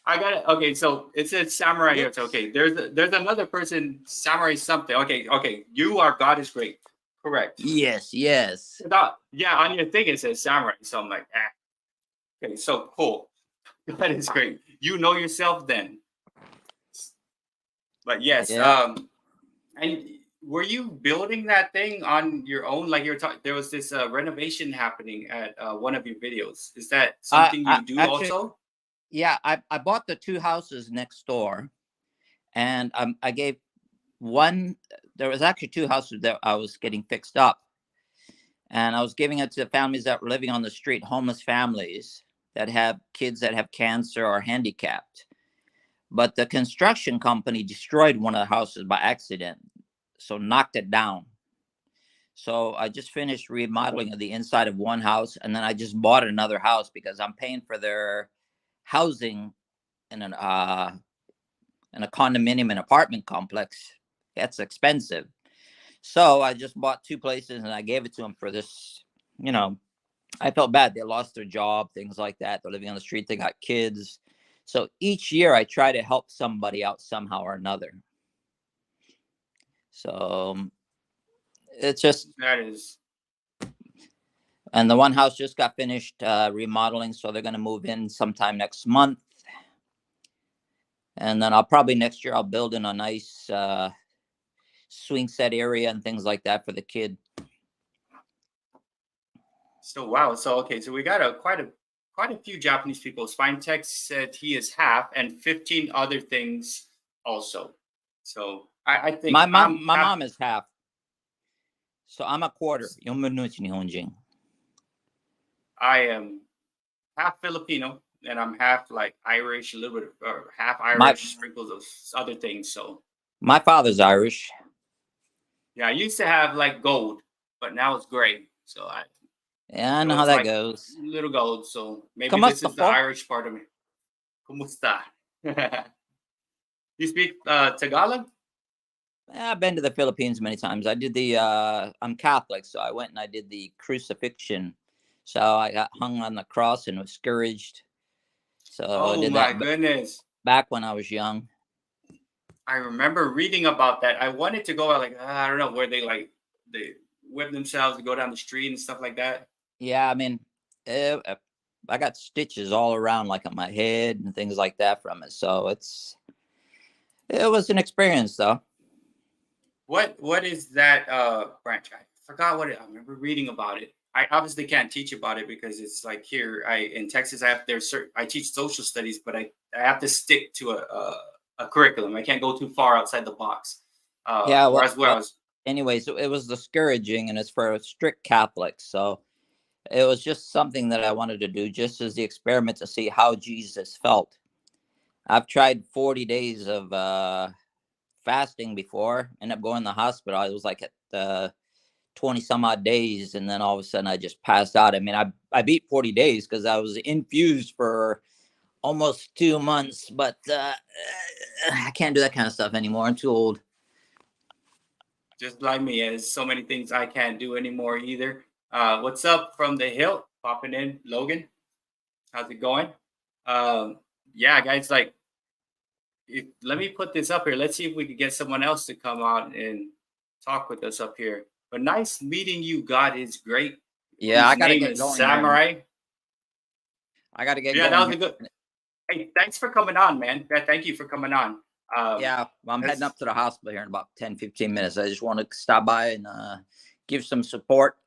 S1: I got it. Okay, so it says samurai here. It's
S2: Whoops.
S1: okay. There's another person, samurai something. Okay. You are God is great. Correct.
S2: Yes, yes.
S1: Yeah, on your thing it says samurai. So I'm like, okay, so cool. God is great. You know yourself then. But yes,
S2: Yeah.
S1: and were you building that thing on your own? Like you were talking, there was this renovation happening at one of your videos. Is that something you do
S2: Actually,
S1: also?
S2: yeah, I bought the 2 houses next door, and I gave one. There was actually 2 houses that I was getting fixed up, and I was giving it to the families that were living on the street, homeless families that have kids that have cancer or handicapped. But the construction company destroyed one of the houses by accident, so knocked it down. So I just finished remodeling of the inside of one house, and then I just bought another house because I'm paying for their housing in a condominium and apartment complex. That's expensive. So I just bought 2 places and I gave it to them for this. You know, I felt bad. They lost their job, things like that. They're living on the street. They got kids. So each year I try to help somebody out somehow or another. So it's just,
S1: That is
S2: and the one house just got finished remodeling. So they're going to move in sometime next month. And then I'll probably next year I'll build in a nice swing set area and things like that for the kid.
S1: so wow. So okay, so we got quite a few Japanese people. Spine Tech said he is half, and 15 other things also. So I think
S2: My
S1: I'm
S2: mom is half. So I'm a quarter. 4分の1日本人.
S1: I am half Filipino, and I'm half like Irish, a little bit, or half
S2: My
S1: Irish, sprinkles of other things. So
S2: my father's Irish.
S1: yeah, I used to have like gold, but now it's gray.
S2: Yeah, I
S1: So
S2: know how
S1: it's
S2: that
S1: like
S2: goes.
S1: little gold. So maybe this
S2: Kamusta
S1: is the
S2: po?
S1: Irish part of me. Kumusta? You speak Tagalog?
S2: Yeah, I've been to the Philippines many times. I did the I'm Catholic, so I went and I did the crucifixion. So I got hung on the cross and was scourged. So I
S1: Oh
S2: did
S1: my
S2: that
S1: goodness.
S2: back when I was young.
S1: I remember reading about that. I wanted to go out like I don't know where they whip themselves to go down the street and stuff like that.
S2: Yeah, I mean, I got stitches all around, like on my head and things like that from it. So it was an experience, though.
S1: What is that branch? I forgot what I remember reading about it. I obviously can't teach about it because it's like here I in Texas I have there's certain I teach social studies, but I have to stick to a curriculum. I can't go too far outside the box.
S2: Yeah,
S1: Whereas where I was
S2: anyways, it was discouraging, and it's for strict Catholics. So it was just something that I wanted to do, just as the experiment to see how Jesus felt. I've tried 40 days of fasting before, ended up going to the hospital. I was like at 20 some odd days, and then all of a sudden I just passed out. I mean, I beat 40 days because I was infused for almost 2 months, but I can't do that kind of stuff anymore. I'm too old.
S1: just like me, there's so many things I can't do anymore either. What's up from the hill? Popping in, Logan. How's it going? Um, yeah, guys, like let me put this up here. Let's see if we can get someone else to come out and talk with us up here. But nice meeting you. God is great.
S2: Yeah, I
S1: Whose
S2: got to
S1: name
S2: get
S1: is
S2: going here.
S1: Samurai.
S2: I got to get
S1: Yeah, that
S2: going
S1: was
S2: here.
S1: a good. Hey, thanks for coming on, man. Yeah, thank you for coming on.
S2: Yeah, I'm heading up to the hospital here in about 10, 15 minutes. I just want to stop by and give some support.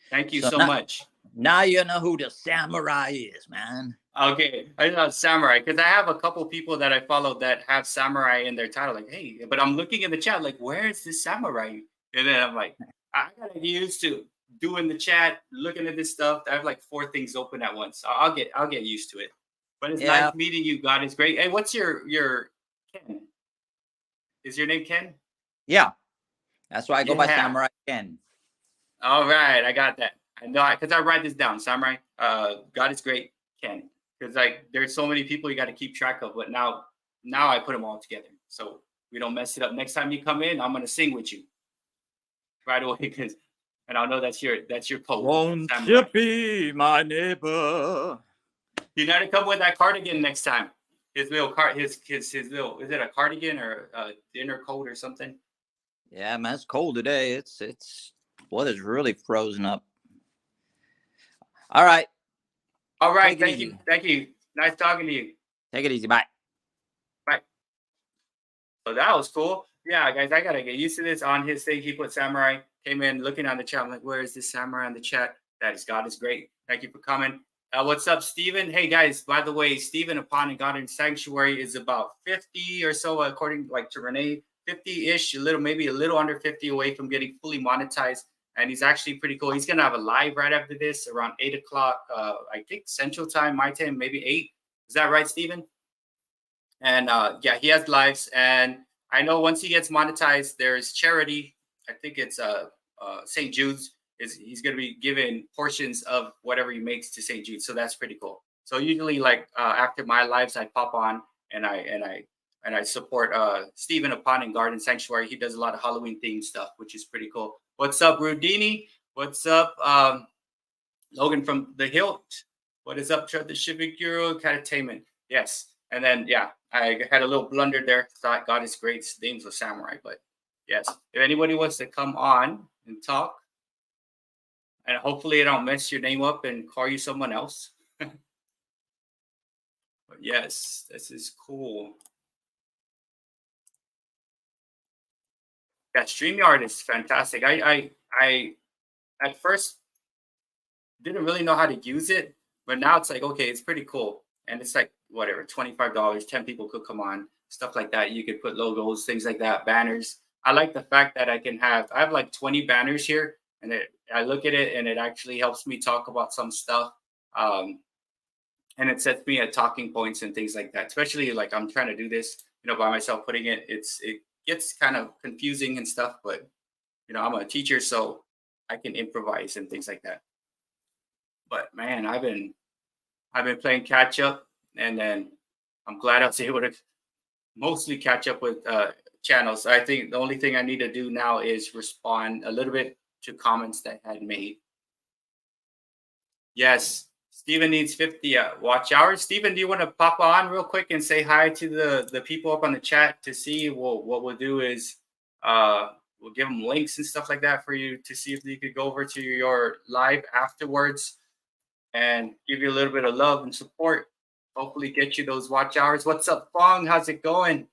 S1: Thank you
S2: So
S1: so much.
S2: now you know who the samurai is, man.
S1: Okay, I know Samurai because I have a couple people that I follow that have Samurai in their title. Like, hey, but I'm looking in the chat, like, where is this Samurai? And then I'm like, I gotta get used to doing the chat, looking at this stuff. I have like 4 things open at once. So I'll get used to it. But it's
S2: Yeah,
S1: nice meeting you. God is great. Hey, what's your Ken? Is your name Ken?
S2: yeah. That's why I go by
S1: Yeah.
S2: Samurai Ken.
S1: All right, I got that. I know because I write this down. Samurai. God is great, Ken. Because like there's so many people you got to keep track of, but now I put them all together so we don't mess it up. Next time you come in, I'm gonna sing with you right away because and I'll know that's your code.
S2: Won't
S1: Samurai.
S2: you be my neighbor?
S1: You got to come with that cardigan next time. His little his little is it a cardigan or a dinner coat or something?
S2: Yeah, man, it's cold today. It's weather's really frozen up. All right.
S1: All right,
S2: Take it easy.
S1: thank you. Nice talking to you.
S2: Take it easy. Bye.
S1: Bye. So that was cool. Yeah, guys, I gotta get used to this. On his thing, he put Samurai. Came in looking on the chat. I'm like, where is this Samurai on the chat? That is God is great. Thank you for coming. What's up, Steven? Hey guys, by the way, Steven upon and God in Sanctuary is about 50 or so, according like to Renee, 50-ish, maybe a little under 50 away from getting fully monetized. And he's actually pretty cool. He's gonna have a live right after this around 8 o'clock, I think Central Time, my time, maybe 8. Is that right, Steven? And yeah, he has lives. And I know once he gets monetized, there's charity. I think it's St. Jude's. He's going to be giving portions of whatever he makes to St. Jude. So that's pretty cool. So usually, like after my lives, I pop on and I and I support Stephen Upon and Garden Sanctuary. He does a lot of Halloween themed stuff, which is pretty cool. What's up, Rudini? What's up, Logan from the Hilt? What is up, Trev the Shipping Bureau? Entertainment. Yes. And then, yeah, I had a little blunder there. Thought God is great. Names of Samurai. But yes, if anybody wants to come on and talk, and hopefully I don't mess your name up and call you someone else. But yes, this is cool. Yeah, StreamYard is fantastic. I at first didn't really know how to use it, but now it's like, okay, it's pretty cool. And it's like whatever, $25, 10 people could come on, stuff like that. You could put logos, things like that, banners. I like the fact that I have like 20 banners here, and I look at it and it actually helps me talk about some stuff. And it sets me at talking points and things like that. Especially like I'm trying to do this, by myself, putting it gets kind of confusing and stuff, but I'm a teacher, so I can improvise and things like that. But man, I've been playing catch up, and then I'm glad I was able to mostly catch up with channels. I think the only thing I need to do now is respond a little bit to comments that I had made. Yes, Steven needs 50 watch hours. Steven, do you want to pop on real quick and say hi to the people up on the chat to see? What we'll do is we'll give them links and stuff like that for you to see if you could go over to your live afterwards and give you a little bit of love and support. Hopefully get you those watch hours. What's up, Fong? How's it going?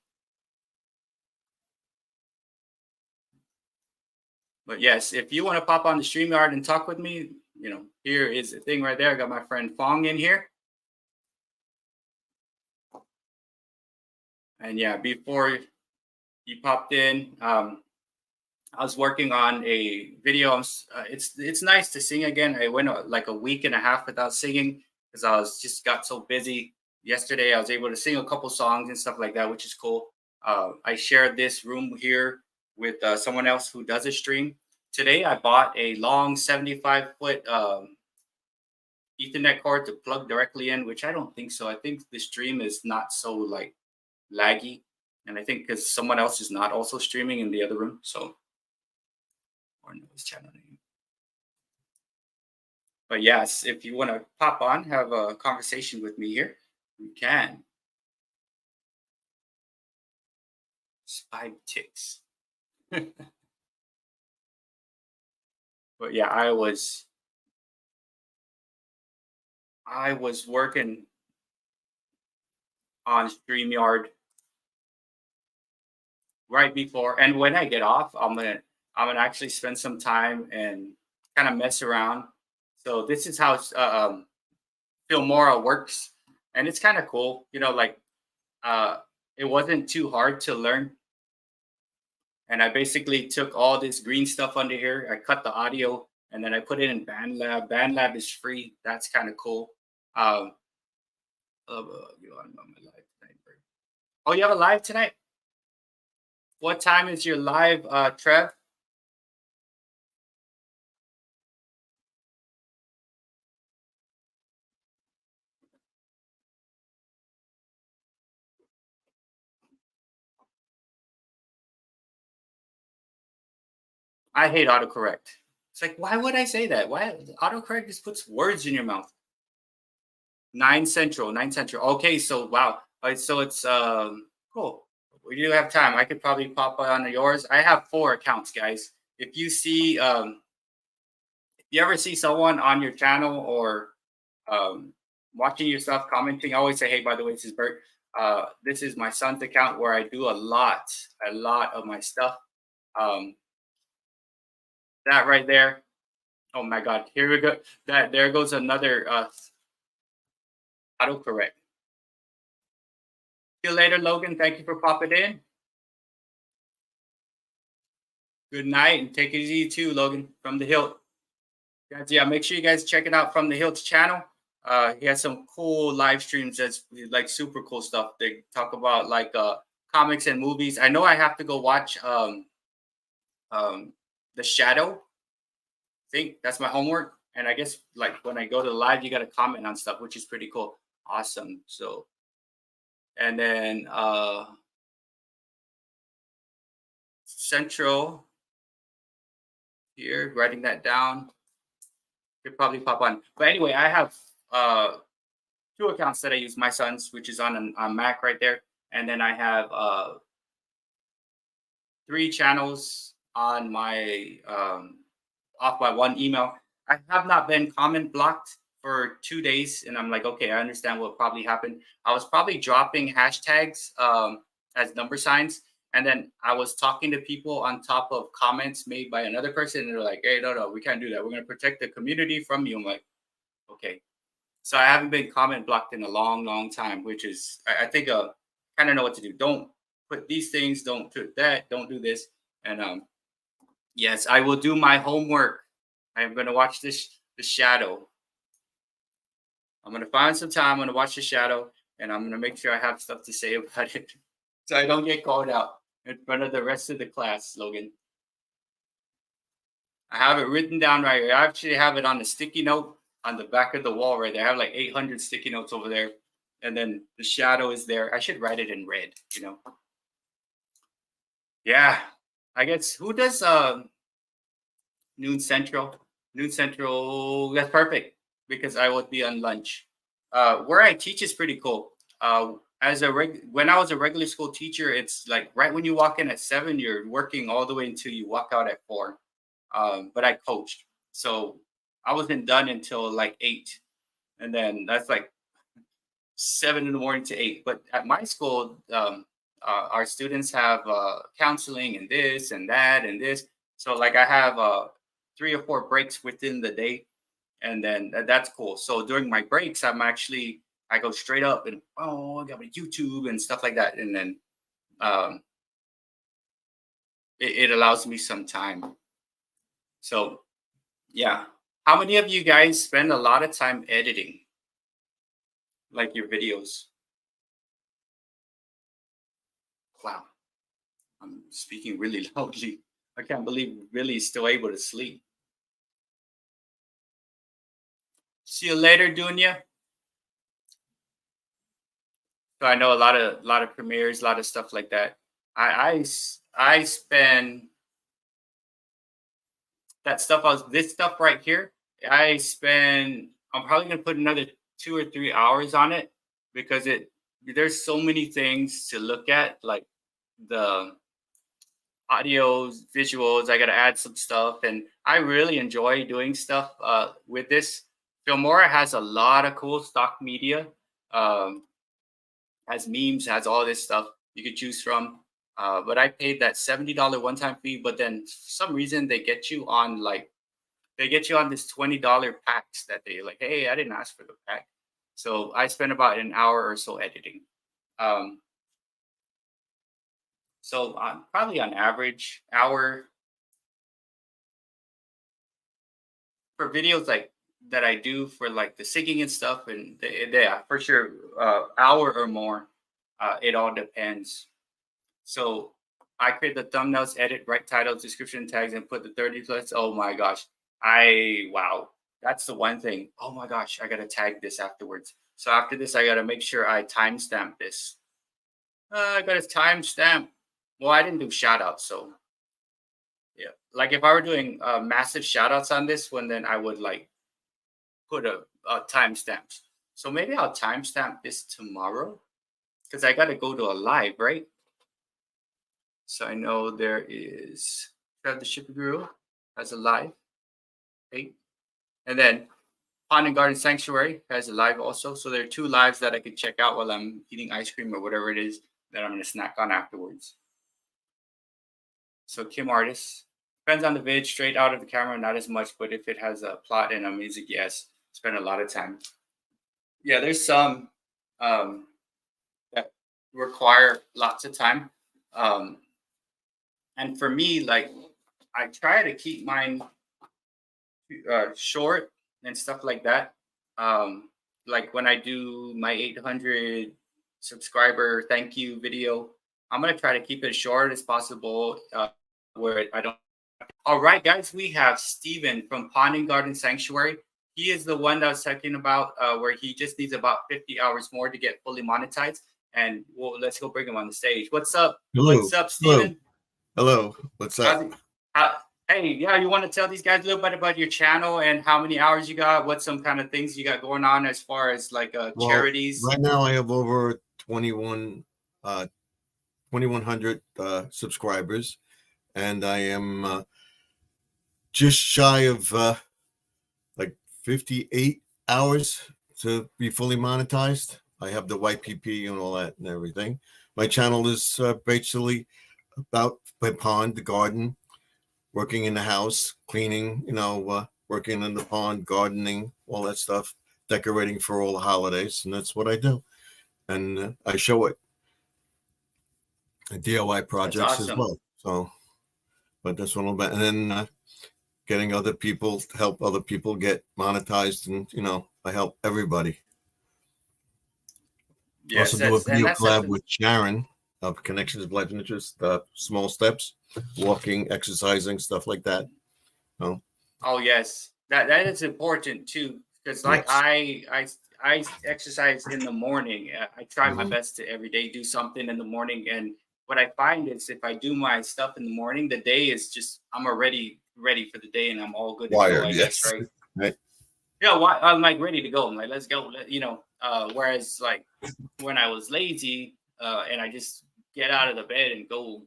S1: But yes, if you want to pop on the StreamYard and talk with me, here is the thing right there. I got my friend Fong in here. And yeah, before you popped in, I was working on a video. It's nice to sing again. I went like a week and a half without singing because I just got so busy. Yesterday, I was able to sing a couple songs and stuff like that, which is cool. I shared this room here with someone else who does a stream. Today, I bought a long 75-foot Ethernet cord to plug directly in, which I don't think so. I think the stream is not so like laggy, and I think because someone else is not also streaming in the other room, so or no, his channel name. But yes, if you want to pop on, have a conversation with me here, you can. Spy ticks. But yeah, I was working on StreamYard right before, and when I get off, I'm gonna actually spend some time and kind of mess around. So this is how Filmora works, and it's kind of cool. Like it wasn't too hard to learn. And I basically took all this green stuff under here. I cut the audio and then I put it in BandLab. BandLab is free. That's kind of cool. Oh, you on my live tonight, Bert? Oh, you have a live tonight? What time is your live, Trev? I hate autocorrect. It's like, why would I say that? Why autocorrect just puts words in your mouth? 9 Central, 9 Central. Okay, so wow. All right, so it's cool. We do have time. I could probably pop on yours. I have 4 accounts, guys. If you see, if you ever see someone on your channel or watching your stuff, commenting, I always say, hey, by the way, this is Bert. This is my son's account where I do a lot of my stuff. That right there. Oh my God, here we go. There goes another autocorrect. See you later, Logan. Thank you for popping in. Good night and take it easy too, Logan, from the Hilt. Guys, yeah, make sure you guys check it out from the Hilt's channel. He has some cool live streams that's like super cool stuff. They talk about like comics and movies. I know I have to go watch The Shadow. I think that's my homework. And I guess like when I go to the live, you got to comment on stuff, which is pretty cool. Awesome. So, and then Central here, writing that down. Could probably pop on. But anyway, I have 2 accounts that I use. My son's, which is on a Mac right there, and then I have 3 channels on my off by 1 email. I have not been comment blocked for 2 days, and I'm like, okay, I understand what probably happened. I was probably dropping hashtags as number signs, and then I was talking to people on top of comments made by another person, and they're like, hey, no, we can't do that. We're gonna protect the community from you. I'm like, okay. So I haven't been comment blocked in a long time, which is I think kind of know what to do. Don't put these things, don't put that, don't do this. And yes, I will do my homework. I am gonna watch The Shadow. I'm gonna find some time, I'm gonna watch The Shadow, and I'm gonna make sure I have stuff to say about it. So I don't get called out in front of the rest of the class, Logan. I have it written down right here. I actually have it on a sticky note on the back of the wall right there. I have like 800 sticky notes over there. And then The Shadow is there. I should write it in red, you know. Yeah. I guess who does noon central? Noon central, that's perfect because I would be on lunch. Where I teach is pretty cool. When I was a regular school teacher, it's like right when you walk in at 7, you're working all the way until you walk out at 4. But I coached, so I wasn't done until like 8, and then that's like 7 in the morning to 8. But at my school, our students have counseling and this and that and this. So like I have 3 or 4 breaks within the day, and then that's cool. So during my breaks, I go straight up and I got my YouTube and stuff like that, and then it allows me some time. So yeah, how many of you guys spend a lot of time editing, like your videos? Wow, I'm speaking really loudly. I can't believe Billy is still able to sleep. See you later, Dunya. So I know a lot of premieres, a lot of stuff like that. I spend that stuff. This stuff right here. I'm probably gonna put another 2 or 3 hours on it because there's so many things to look at, like the audios, visuals. I got to add some stuff, and I really enjoy doing stuff with this. Filmora has a lot of cool stock media, has memes, has all this stuff you could choose from. But I paid that $70 one-time fee, but then for some reason they get you on this $20 packs that they like, hey, I didn't ask for the pack. So I spent about an hour or so editing. So probably on average hour for videos like that I do for like the singing and stuff, and yeah, for sure, hour or more. It all depends. So I create the thumbnails, edit, write titles, description, tags, and put the 30 plus. Oh my gosh, wow, that's the one thing. Oh my gosh, I gotta tag this afterwards. So after this, I gotta make sure I timestamp this. I gotta timestamp. Well, I didn't do shout outs, so yeah. Like if I were doing massive shout outs on this one, then I would like put a timestamp. So maybe I'll timestamp this tomorrow because I got to go to a live, right? So I know there is the Shipping Guru has a live, okay? And then Pond and Garden Sanctuary has a live also. So there are 2 lives that I could check out while I'm eating ice cream or whatever it is that I'm going to snack on afterwards. So Kim Artist, depends on the vid, straight out of the camera, not as much, but if it has a plot and a music, yes, spend a lot of time. Yeah, there's some that require lots of time. And for me, like I try to keep mine short and stuff like that. Like when I do my 800 subscriber thank you video, I'm gonna try to keep it short as possible, where I don't. All right, guys, we have Steven from Pond and Garden Sanctuary. He is the one that I was talking about, where he just needs about 50 hours more to get fully monetized. And well, let's go bring him on the stage. What's up?
S3: Hello.
S1: What's up, Steven?
S3: Hello. What's
S1: How's
S3: up?
S1: it? How, hey, yeah, you want to tell these guys a little bit about your channel and how many hours you got? What some kind of things you got going on as far as like
S3: Well,
S1: charities?
S3: right now I have over 2,100 subscribers, and I am just shy of like 58 hours to be fully monetized. I have the YPP and all that and everything. My channel is basically about my pond, the garden, working in the house, cleaning, working in the pond, gardening, all that stuff, decorating for all the holidays, and that's what I do. And I show it DIY
S1: That's
S3: projects as
S1: awesome.
S3: well. So, but that's what I'm about. And then getting other people to help other people get monetized, and I help everybody.
S1: Yes,
S3: Also do a
S1: and
S3: video
S1: that's
S3: collab
S1: something.
S3: with Sharon of Connections of Life and Interest, small steps, walking, exercising, stuff like that. Oh,
S1: Oh yes, that is important too, because like
S3: yes.
S1: I exercise in the morning. I try my
S3: Mhm.
S1: best to every day do something in the morning, and what I find is if I do my stuff in the morning, the day is just I'm already ready for the day, and I'm all good to go.
S3: Wired,
S1: I guess,
S3: yes.
S1: right?
S3: Right.
S1: Yeah, why I'm like ready to go. I'm like, let's go. Whereas like when I was lazy, and I just get out of the bed and go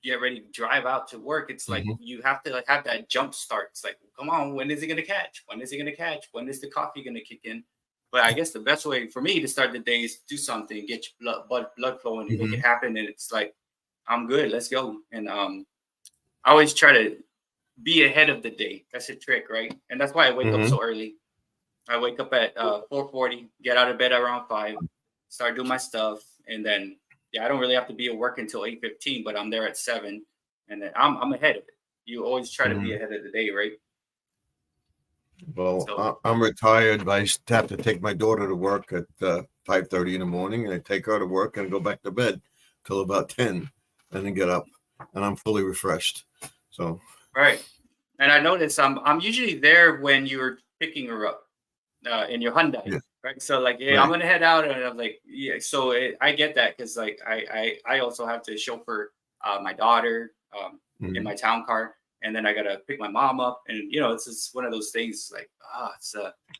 S1: get ready to drive out to work, it's like
S3: Mhm.
S1: you have to like have that jump start. It's like, come on, when is it gonna catch? When is it gonna catch? When is the coffee gonna kick in? But I guess the best way for me to start the day is do something, get your blood flowing and make it
S3: Mhm.
S1: happen. And it's like, I'm good, let's go. And I always try to be ahead of the day. That's a trick, right? And that's why I wake up
S3: Mhm.
S1: so early. I wake up at 4:40, get out of bed around 5, start doing my stuff, and then yeah, I don't really have to be at work until 8:15, but I'm there at 7, and then I'm ahead of it. You always try to be
S3: Mhm.
S1: ahead of the day, right?
S3: Well,
S1: So
S3: I'm retired, but I have to take my daughter to work at 5:30 in the morning, and I take her to work and go back to bed till about 10, and then get up, and I'm fully refreshed. So,
S1: right, and I notice I'm usually there when you're picking her up in your Hyundai,
S3: yeah,
S1: right? So like, yeah, I'm
S3: right.
S1: gonna head out, and I'm like, yeah. So I get that because like I also have to chauffeur my daughter in
S3: Mhm.
S1: my town car, and then I gotta pick my mom up, and it's just one of those things. Like, it's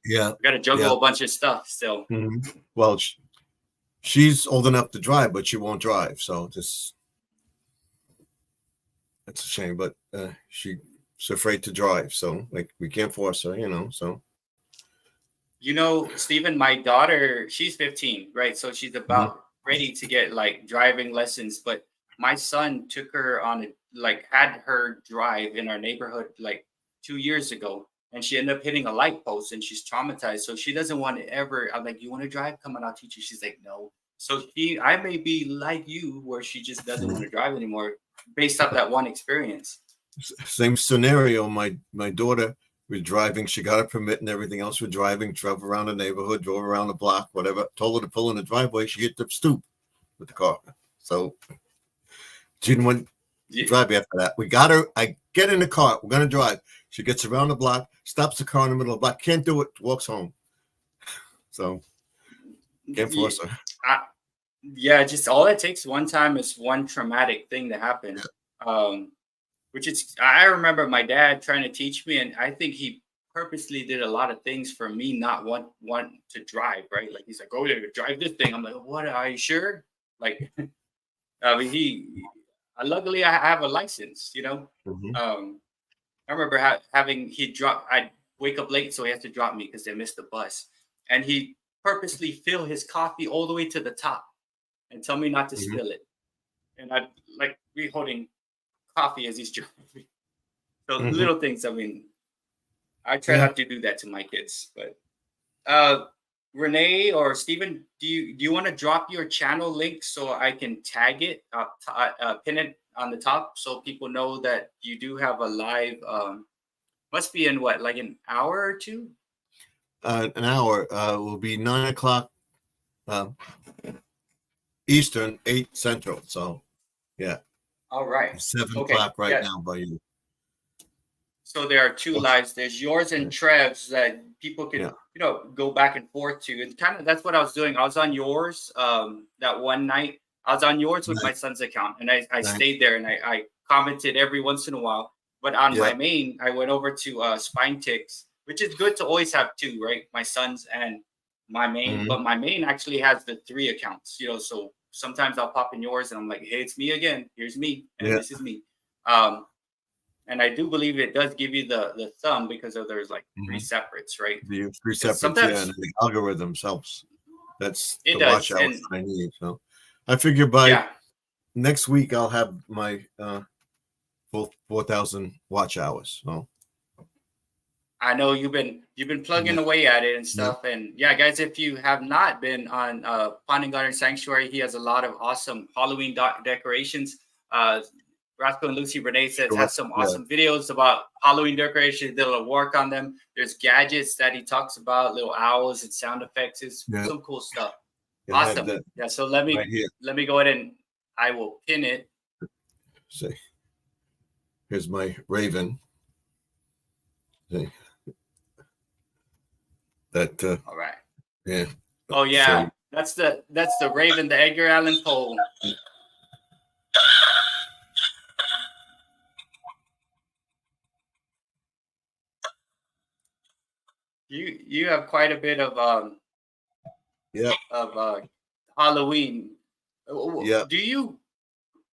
S3: Yeah,
S1: I gotta
S3: yeah.
S1: juggle a bunch of stuff still.
S3: Mhm. Well, she's old enough to drive, but she won't drive. So just it's a shame, but she's afraid to drive. So like we can't force her. So
S1: Stephen, my daughter, she's 15, right? So she's
S3: mhm.
S1: about ready to get like driving lessons. But my son took her on like had her drive in our neighborhood like 2 years ago. And she ended up hitting a light post and she's traumatized. So she doesn't want to ever. I'm like, you want to drive? Come on, I'll teach you. She's like, no. So I may be like you, where she just doesn't want
S3: Mhm.
S1: to drive anymore based off that one experience.
S3: Same scenario. My daughter was driving. She got a permit and everything else for driving. Drove around the neighborhood, drove around the block, whatever. Told her to pull in the driveway. She hit the stoop with the car. So she didn't want to
S1: Yeah,
S3: drive after that. We got her. I get in the car. We're gonna drive. She gets around the block, stops the car in the middle of the block. Can't do it. Walks home. So can't
S1: yeah,
S3: force her.
S1: yeah, just all it takes one time is one traumatic thing to happen. Um, which is, I remember my dad trying to teach me, and I think he purposely did a lot of things for me not want to drive. Right, like he's like, "Oh, yeah, drive this thing." I'm like, "What? Are you sure?" Like, I mean, luckily I have a license.
S3: Mhm.
S1: I remember having he drop. I'd wake up late, so he has to drop me because they missed the bus, and he purposely fill his coffee all the way to the top and tell me not to
S3: Mhm.
S1: spill it. And I'd like be holding coffee as he's driving. So
S3: Mhm.
S1: little things. I mean, I try
S3: Yeah.
S1: not to do that to my kids. But uh, Renee or Steven, do you want to drop your channel link so I can tag it, pin it on the top so people know that you do have a live? Must be in what, like an hour or two?
S3: An hour will be 9 o'clock uh, Eastern, 8 Central. So yeah,
S1: All right.
S3: it's 7 o'clock
S1: Okay.
S3: right
S1: Yeah.
S3: now by you.
S1: So there are two
S3: Yes.
S1: lives. There's yours and
S3: Yeah.
S1: Trev's that people could,
S3: Yeah.
S1: go back and forth to. And kind of that's what I was doing. I was on yours that one night. I was on yours with my
S3: Right.
S1: son's account, and I
S3: Right.
S1: stayed there and I commented every once in a while. But on my
S3: Yeah.
S1: main, I went over to Spine Ticks, which is good to always have two, right? My son's and my main.
S3: Mhm.
S1: But my main actually has the 3 accounts, so sometimes I'll pop in yours and I'm like, hey, it's me again. Here's me, and
S3: Yeah.
S1: this is me. And I do believe it does give you the thumb because there's like 3
S3: Mhm.
S1: separates, right?
S3: The 3
S1: Because
S3: separates,
S1: sometimes
S3: and the algorithm helps. That's
S1: it
S3: the watch
S1: does,
S3: hours
S1: and
S3: that I need. So I figure by
S1: yeah,
S3: next week I'll have my full 4,000 watch hours. So
S1: I know you've been plugging
S3: yeah,
S1: away at it and
S3: yeah,
S1: stuff. And yeah, guys, if you have not been on Pond and Garden Sanctuary, he has a lot of awesome Halloween decorations. Roscoe and Lucy Renee says
S3: sure.
S1: has some
S3: Yeah,
S1: awesome videos about Halloween decorations. They'll work on them. There's gadgets that he talks about, little owls and sound effects. It's
S3: yeah.
S1: some cool stuff.
S3: I had
S1: Awesome.
S3: that
S1: Yeah. So let
S3: right
S1: me
S3: here.
S1: let me go ahead and I will pin it.
S3: See, here's my Raven. See that?
S1: All right.
S3: Yeah.
S1: Oh
S3: So
S1: yeah. That's the Raven, the Edgar Allan Poe. You have quite a bit
S3: yeah,
S1: of Halloween.
S3: yeah.
S1: Do you?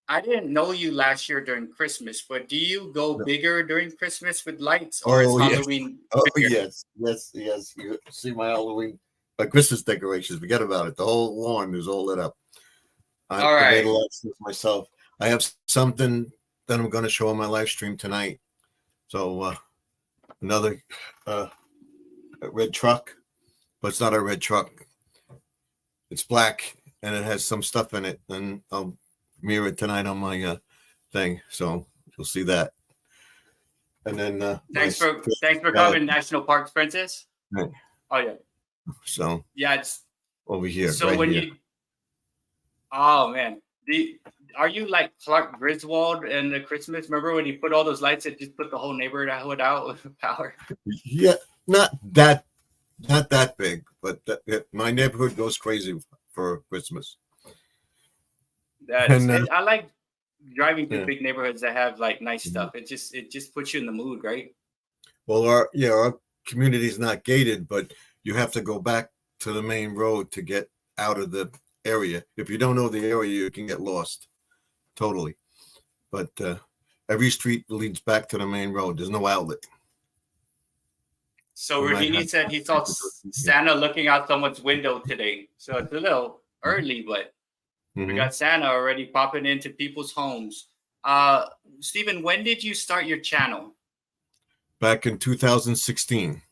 S1: I didn't know you last year during Christmas, but do you go
S3: No.
S1: bigger during Christmas with lights, or is
S3: Oh yes.
S1: Halloween
S3: Oh
S1: bigger?
S3: yes. Yes. Yes. You see my Halloween, my Christmas decorations. Forget about it. The whole lawn is all lit up. I
S1: All
S3: made
S1: right.
S3: a lot of stuff myself. I have something that I'm going to show on my live stream tonight. So another red truck, but it's not a red truck. It's black and it has some stuff in it, and I'll mirror it tonight on my thing. So you'll see that. And then
S1: Thanks for coming, National Parks Princess.
S3: Right.
S1: Oh yeah,
S3: So
S1: yeah. It's
S3: over here,
S1: so
S3: right
S1: when
S3: here.
S1: you. Oh man, are you like Clark Griswold in the Christmas? Remember when he put all those lights that just put the whole neighborhood out with power?
S3: Yeah, not that big, but my neighborhood goes crazy for Christmas.
S1: That is,
S3: And
S1: I like driving through
S3: yeah,
S1: big neighborhoods that have like nice
S3: mhm.
S1: stuff. It just puts you in the mood, right?
S3: Well, our community is not gated, but you have to go back to the main road to get out of the area. If you don't know the area, you can get lost totally. But every street leads back to the main road. There's no outlet.
S1: So
S3: We might
S1: Rahini
S3: have
S1: said he saw
S3: yeah.
S1: Santa looking out someone's window today. So it's a little early, but we
S3: Mhm.
S1: got Santa already popping into people's homes. Stephen, when did you start your channel?
S3: Back in 2016.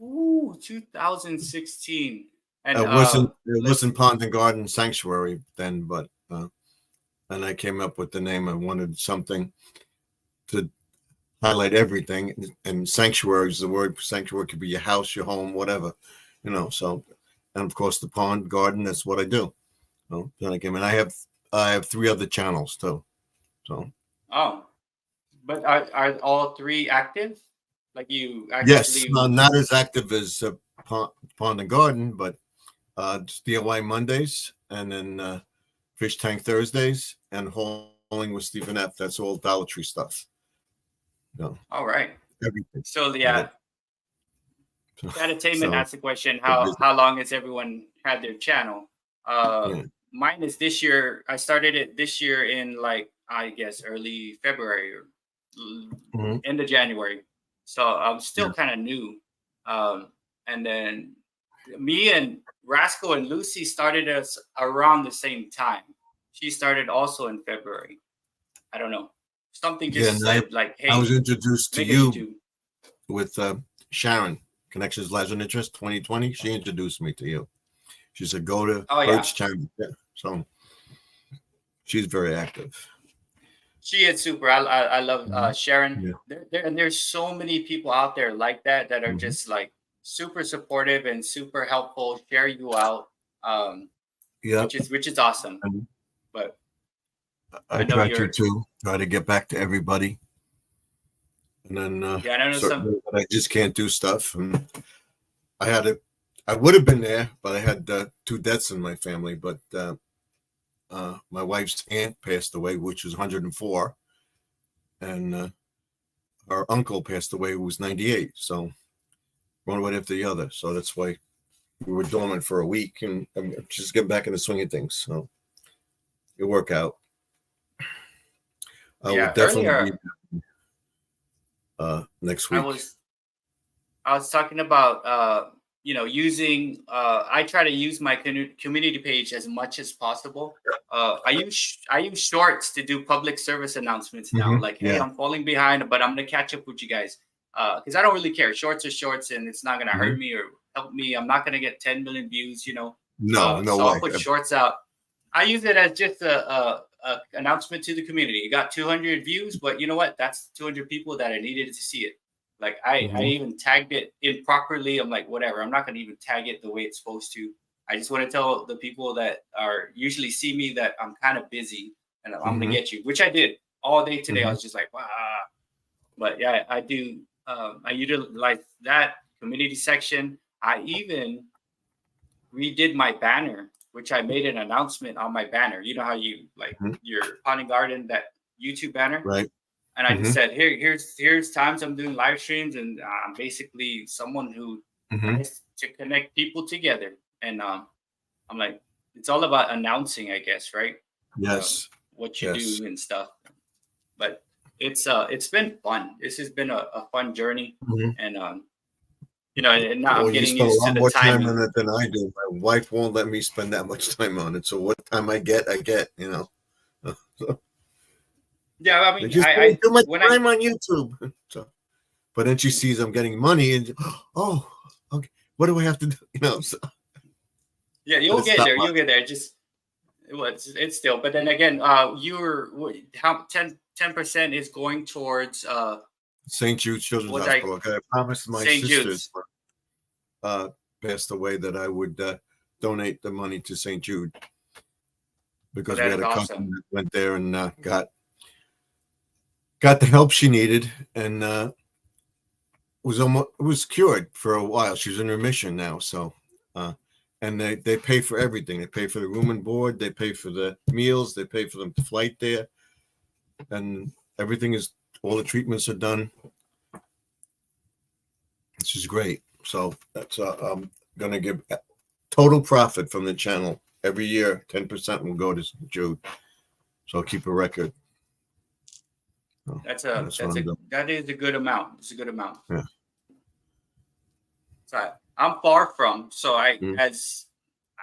S1: Ooh, 2016.
S3: It
S1: And
S3: wasn't Pond and Garden Sanctuary then, but and I came up with the name. I wanted something to highlight everything, and sanctuary is the word. Sanctuary could be your house, your home, whatever, So, and of course, the pond garden. That's what I do. So then I came, and I have 3 other channels too. So
S1: oh, but are all 3 active? Like you
S3: yes,
S1: actually
S3: not as active as pond and garden, but it's DIY Mondays, and then Fish Tank Thursdays, and Hauling with Stephen F. That's all Dollar Tree stuff.
S1: all right.
S3: Everything.
S1: So
S3: Yeah.
S1: yeah, Entertainment
S3: So
S1: asked the question, how long has everyone had their channel?
S3: yeah.
S1: Mine is this year. I started it this year in like I guess early February or
S3: Mhm.
S1: end of January. So I'm still
S3: Yeah.
S1: kind of new. And then me and Rascal and Lucy started us around the same time. She started also in February. I don't know. Something
S3: Yeah,
S1: just
S3: and
S1: said like,
S3: I was
S1: "Hey,
S3: introduced to
S1: make a
S3: you
S1: YouTube."
S3: with Sharon, Connections Lives and Interest 2020. She introduced me to you. She said, go to
S1: Oh yeah,
S3: Bert's channel. Yeah. So she's very active.
S1: she is super. I love Sharon.
S3: Yeah.
S1: And there's so many people out there like that that are
S3: Mhm.
S1: just like super supportive and super helpful, share you out,
S3: Yeah.
S1: which is awesome.
S3: And
S1: But
S3: I
S1: I know
S3: try to
S1: you're.
S3: too, try to get back to everybody. And then
S1: Yeah, I know some.
S3: certainly I just can't do stuff. And I would have been there, but I had 2 deaths in my family. But my wife's aunt passed away, which was 104. and our uncle passed away who was 98. So one right after the other. So that's why we were dormant for a week, and I'm just getting back in the swing of things. So it'll work out. I will definitely
S1: earlier
S3: be next
S1: I
S3: week.
S1: was talking about using I try to use my community page as much as possible. I use shorts to do public service announcements now. Like, hey,
S3: Yeah.
S1: I'm falling behind, but I'm gonna catch up with you guys. Because I don't really care. Shorts are shorts, and it's not gonna hurt me or help me. I'm not gonna get 10 million views,
S3: No, no
S1: so
S3: way.
S1: I'll put shorts out. I use it as just a announcement to the community. It got 200 views, but you know what? That's 200 people that I needed to see it. Like I even tagged it improperly. I'm like, whatever. I'm not gonna even tag it the way it's supposed to. I just want to tell the people that are usually see me that I'm kind of busy and I'm gonna get you, which I did all day today. I was just like, wow. But yeah, I do. I utilize that community section. I even redid my banner, which I made an announcement on my banner. You know how you like your Pond and Garden, that YouTube banner?
S3: Right.
S1: And I just said, here's times I'm doing live streams, and I'm basically someone who tries to connect people together. And I'm like, it's all about announcing, I guess, right?
S3: Yes.
S1: What you do and stuff. But it's been fun. This has been a fun journey, and and now I'm getting
S3: you spend
S1: used
S3: a
S1: to
S3: lot
S1: the
S3: more time
S1: timing.
S3: on it than I do. My wife won't let me spend that much time on it. So what time I get, So,
S1: Yeah, I mean,
S3: just
S1: I
S3: too much
S1: when
S3: time on YouTube. So, but then she sees I'm getting money, and oh, okay, what do I have to do? So,
S1: yeah, you'll get there. You'll get there. Just it's still. But then again, how 10% is going towards
S3: St. Jude's Children's
S1: what
S3: Hospital. Okay, I promised my
S1: St.
S3: sisters
S1: Jude's.
S3: passed away that I would donate the money to St. Jude, because we
S1: That
S3: had
S1: is
S3: a
S1: awesome.
S3: cousin that went there and got the help she needed, and was cured for a while. She's in remission now. So and they pay for everything. They pay for the room and board, they pay for the meals, they pay for them to flight there, and everything is, all the treatments are done. This is great. So that's I'm gonna give total profit from the channel every year. 10% will go to Jude. So I'll keep a record. So
S1: that is a good amount. It's a good amount.
S3: Yeah.
S1: So I'm far from. So I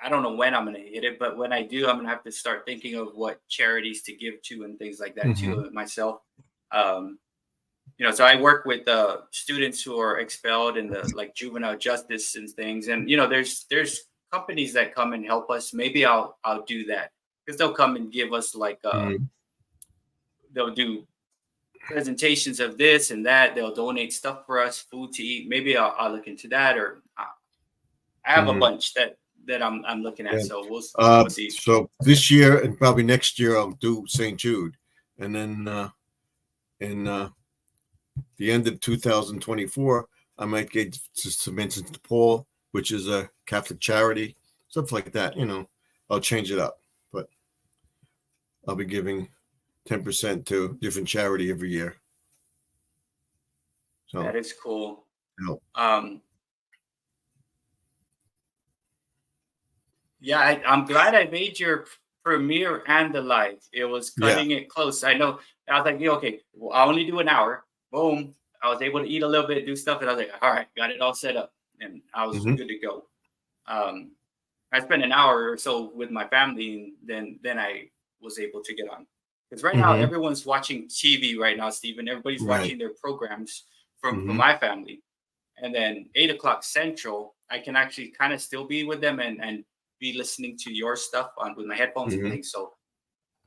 S1: don't know when I'm gonna hit it, but when I do, I'm gonna have to start thinking of what charities to give to and things like that too myself. So I work with students who are expelled in the like juvenile justice and things, and there's companies that come and help us. Maybe I'll do that, because they'll come and give us like they'll do presentations of this and that. They'll donate stuff for us, food to eat. Maybe I'll look into that, or I have a bunch that I'm looking at. So we'll see.
S3: So this year and probably next year I'll do St. Jude, and then in the end of 2024 I might get to St. Vincent de Paul, which is a Catholic charity, stuff like that. I'll change it up, but I'll be giving 10% to different charity every year. So
S1: that is cool. Yeah, I'm glad I made your premiere and the live. It was cutting it close. I know. I was like, yeah, okay, well, I only do an hour. Boom. I was able to eat a little bit, do stuff, and I was like, all right, got it all set up, and I was good to go. I spent an hour or so with my family, and then I was able to get on. Because right now everyone's watching TV right now, Stephen. Everybody's watching their programs from my family, and then 8 o'clock Central, I can actually kind of still be with them and be listening to your stuff with my headphones and things. So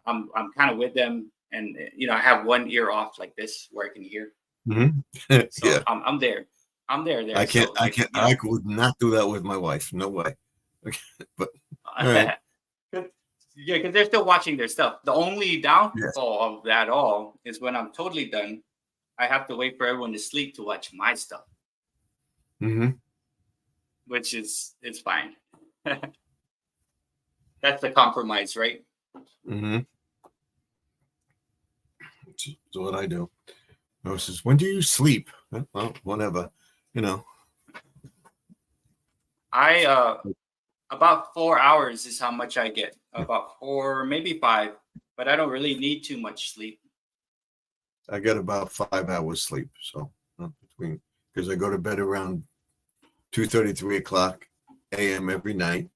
S1: I'm kind of with them, and I have one ear off like this where I can hear. So
S3: yeah,
S1: I'm there. I'm there.
S3: I can't.
S1: So,
S3: I can't. I would not do that with my wife. No way. But right.
S1: Yeah, because they're still watching their stuff. The only downfall of that all is when I'm totally done, I have to wait for everyone to sleep to watch my stuff. Which it's fine. That's the compromise, right?
S3: That's what I do. I says, when do you sleep? Well, whenever, you know.
S1: I about 4 hours is how much I get. About 4, maybe 5, but I don't really need too much sleep.
S3: I get about 5 hours sleep. So between, because I go to bed around 2:30, 3 o'clock a.m. every night.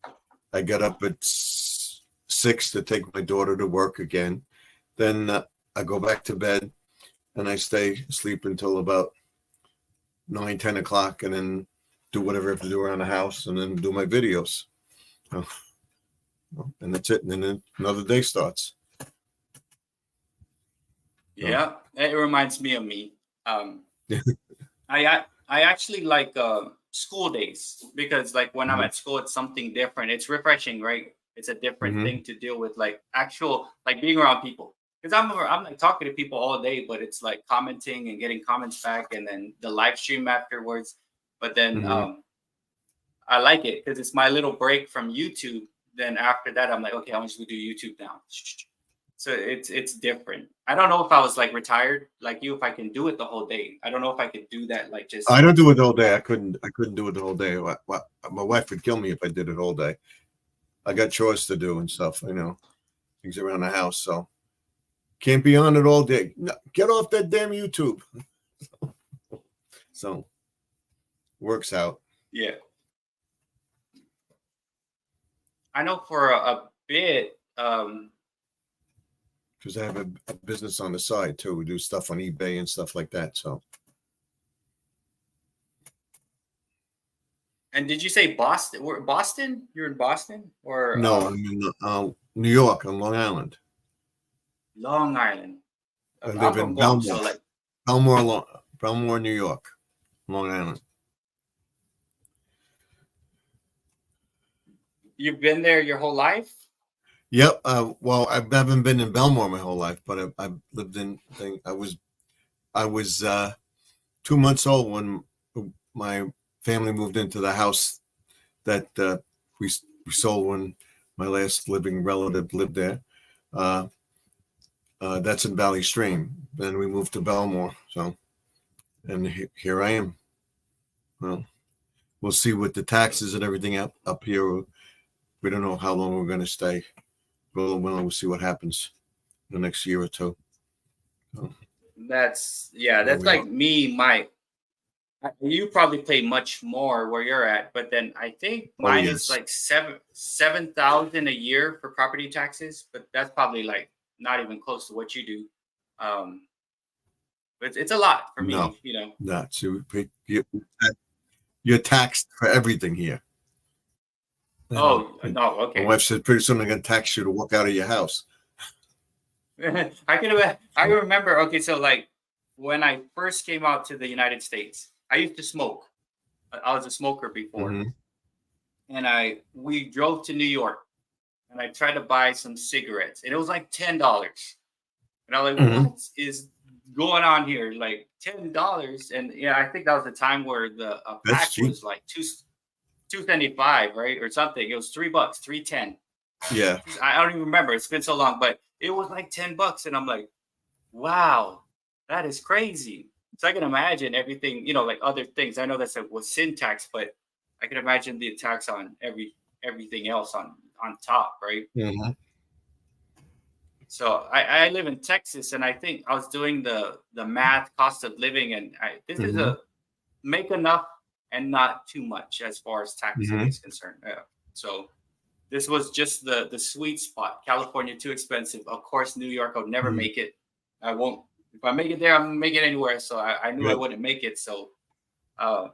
S3: I get up at 6 to take my daughter to work again. Then I go back to bed and I stay asleep until about 9, 10 o'clock, and then do whatever I have to do around the house, and then do my videos. And that's it. And then another day starts.
S1: Yeah, it reminds me of me. I actually like school days, because like when I'm at school, it's something different. It's refreshing, right? It's a different thing to deal with, like actual, like being around people. Because I'm like talking to people all day, but it's like commenting and getting comments back, and then the live stream afterwards. But then I like it because it's my little break from YouTube. Then after that, I'm like, okay, I'm just gonna do YouTube now. So it's different. I don't know if I was like retired like you, if I can do it the whole day. I don't know if I could do that, like just.
S3: I don't do it the whole day. I couldn't do it the whole day. My wife would kill me if I did it all day. I got chores to do and stuff, you know, things around the house. So can't be on it all day. No, get off that damn YouTube. So works out.
S1: Yeah. I know for a bit.
S3: Because I have a business on the side too. We do stuff on eBay and stuff like that. So.
S1: And did you say Boston? Boston? You're in Boston, or
S3: No, I'm in New York on Long Island.
S1: Long Island.
S3: I
S1: I'm
S3: live
S1: from
S3: in
S1: Guam,
S3: Belmore,
S1: so like
S3: Belmore, New York, Long Island.
S1: you've been there your whole life?
S3: Yep. Well, I haven't been in Belmore my whole life, but I've lived in. I was 2 months old when my family moved into the house that we sold when my last living relative lived there. That's in Valley Stream. Then we moved to Belmore. So, and here I am. Well, we'll see with the taxes and everything up here. We don't know how long we're going to stay. We'll see what happens in the next year or two. So,
S1: That's like me. You probably pay much more where you're at, but then I think mine is like 7,000 a year for property taxes, but that's probably like not even close to what you do. But it's a lot for me, you know.
S3: No, so you're taxed for everything here.
S1: Oh, no, okay.
S3: My wife said pretty soon I'm going to tax you to walk out of your house.
S1: I remember. Okay, so like when I first came out to the United States, I used to smoke. I was a smoker before, and we drove to New York, and I tried to buy some cigarettes, and it was like $10, and I was like, "What is going on here? Like $10?" And yeah, I think that was the time where the pack was like $2.75, right, or something. It was $3, $3.10.
S3: Yeah,
S1: I don't even remember. It's been so long, but it was like $10, and I'm like, wow, that is crazy. So I can imagine everything, you know, like other things. I know that's was sin tax, but I can imagine the tax on everything else on top, right? So I live in Texas, and I think I was doing the math, cost of living, and this is make enough and not too much as far as taxing is concerned. So this was just the sweet spot. California too expensive. Of course, New York, I'll never make it. I won't. If I make it there, I'm gonna make it anywhere. So I knew I wouldn't make it. So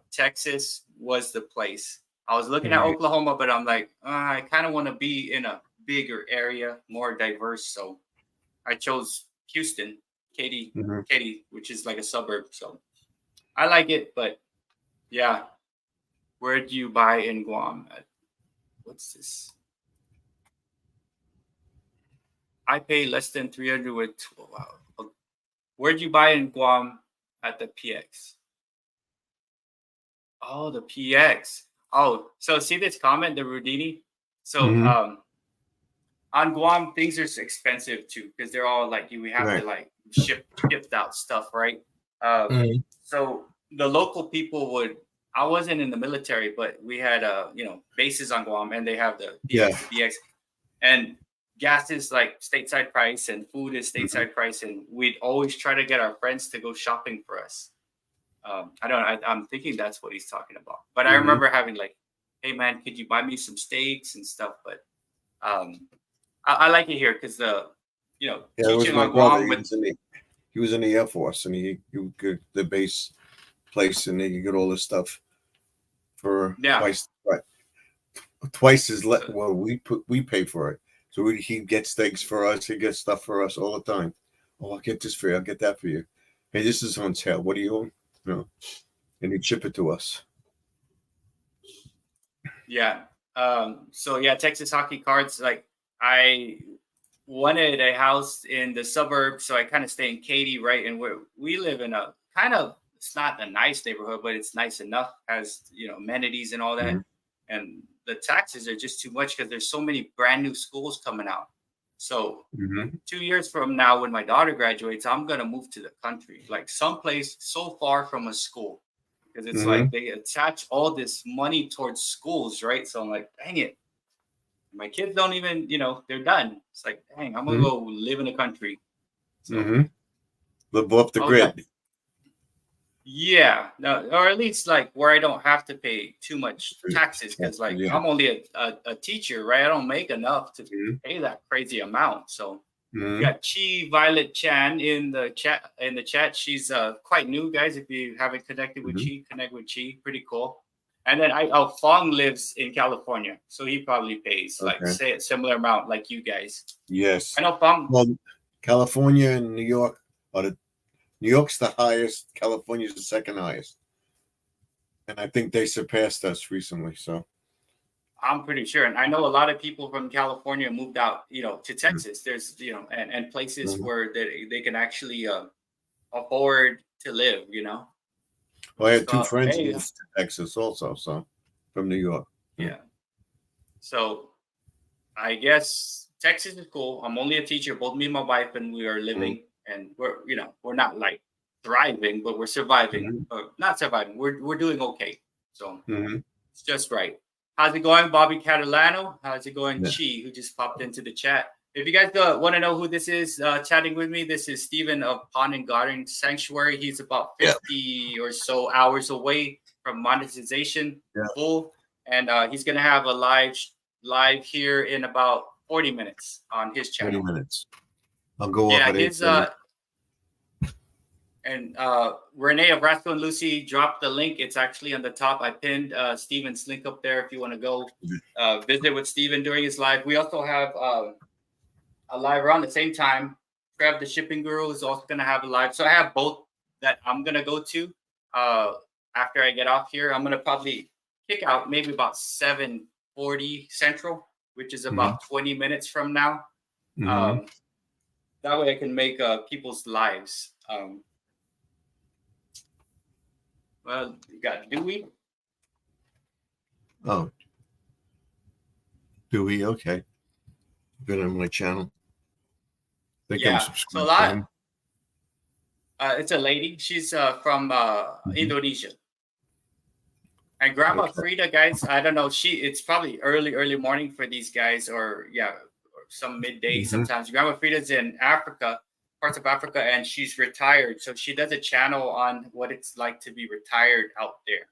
S1: Texas was the place. I was looking at Oklahoma, but I'm like, I kind of want to be in a bigger area, more diverse. So I chose Houston, Katy, which is like a suburb. So I like it, but yeah. Where do you buy in Guam? What's this? I pay less than 300 with. Wow. Where'd you buy in Guam at the PX? Oh, the PX. Oh, so see this comment, the Rudini? So on Guam, things are expensive too, because they're all like we have to like shipped out stuff, right? So the local people would. I wasn't in the military, but we had bases on Guam, and they have the BX, and gas is like stateside price, and food is stateside price, and we'd always try to get our friends to go shopping for us. I'm thinking that's what he's talking about. But I remember having like, hey man, could you buy me some steaks and stuff? But I like it here because teaching on Guam with.
S3: He was in the Air Force, and he could the base place, and he could get all this stuff for twice as less. Well, we pay for it, so he gets steaks for us. He gets stuff for us all the time. Oh, I'll get this for you. I'll get that for you. Hey, this is on sale. What do you own? No, and he'd ship it to us.
S1: Yeah. So yeah, Texas hockey cards. Like I wanted a house in the suburbs, so I kind of stay in Katy, right? And we live in a kind of, it's not a nice neighborhood, but it's nice enough, has amenities and all that. And the taxes are just too much because there's so many brand new schools coming out. So 2 years from now, when my daughter graduates, I'm gonna move to the country, like someplace so far from a school, because it's like they attach all this money towards schools, right? So I'm like, dang it. My kids don't even, they're done. It's like, dang, I'm gonna go live in the country. So,
S3: live off the grid.
S1: Yeah, no, or at least like where I don't have to pay too much taxes, because I'm only a teacher, right? I don't make enough to pay that crazy amount. So we got Chi Violet Chan in the chat. She's quite new, guys. If you haven't connected with Chi, connect with Chi. Pretty cool. And then Fong lives in California, so he probably pays say a similar amount like you guys.
S3: Yes,
S1: I know Fong.
S3: Well, California and New York New York's the highest. California's the second highest, and I think they surpassed us recently. So
S1: I'm pretty sure, and I know a lot of people from California moved out, to Texas. There's and places where they can actually afford to live.
S3: Well, I had two friends who moved to Texas also, so from New York.
S1: Yeah. So I guess Texas is cool. I'm only a teacher. Both me and my wife, and we are living, and we're not like thriving, but we're surviving. Not surviving. We're doing okay. So it's just right. How's it going, Bobby Catalano? How's it going, Chi, who just popped into the chat? If you guys want to know who this is chatting with me, this is Steven of Pond and Garden Sanctuary. He's about 50 or so hours away from monetization full. And he's going to have a live here in about 40 minutes on his channel.
S3: 40 minutes. I'll go off at 8.
S1: And Renee of Rascal and Lucy dropped the link. It's actually on the top. I pinned Steven's link up there if you want to go visit with Steven during his live. We also have a live around the same time. Trev, the shipping guru, is also going to have a live. So I have both that I'm going to go to after I get off here. I'm going to probably kick out maybe about 7:40 Central, which is about 20 minutes from now. That way I can make people's lives. Well, you got Dewey.
S3: Oh. Dewey, okay. Been on my channel. I'm subscribed.
S1: So a lot. It's a lady. She's from Indonesia. And Grandma Frida, guys, I don't know. It's probably early morning for these guys, or some midday sometimes. Grandma Frida's in Africa, parts of Africa, and she's retired. So she does a channel on what it's like to be retired out there.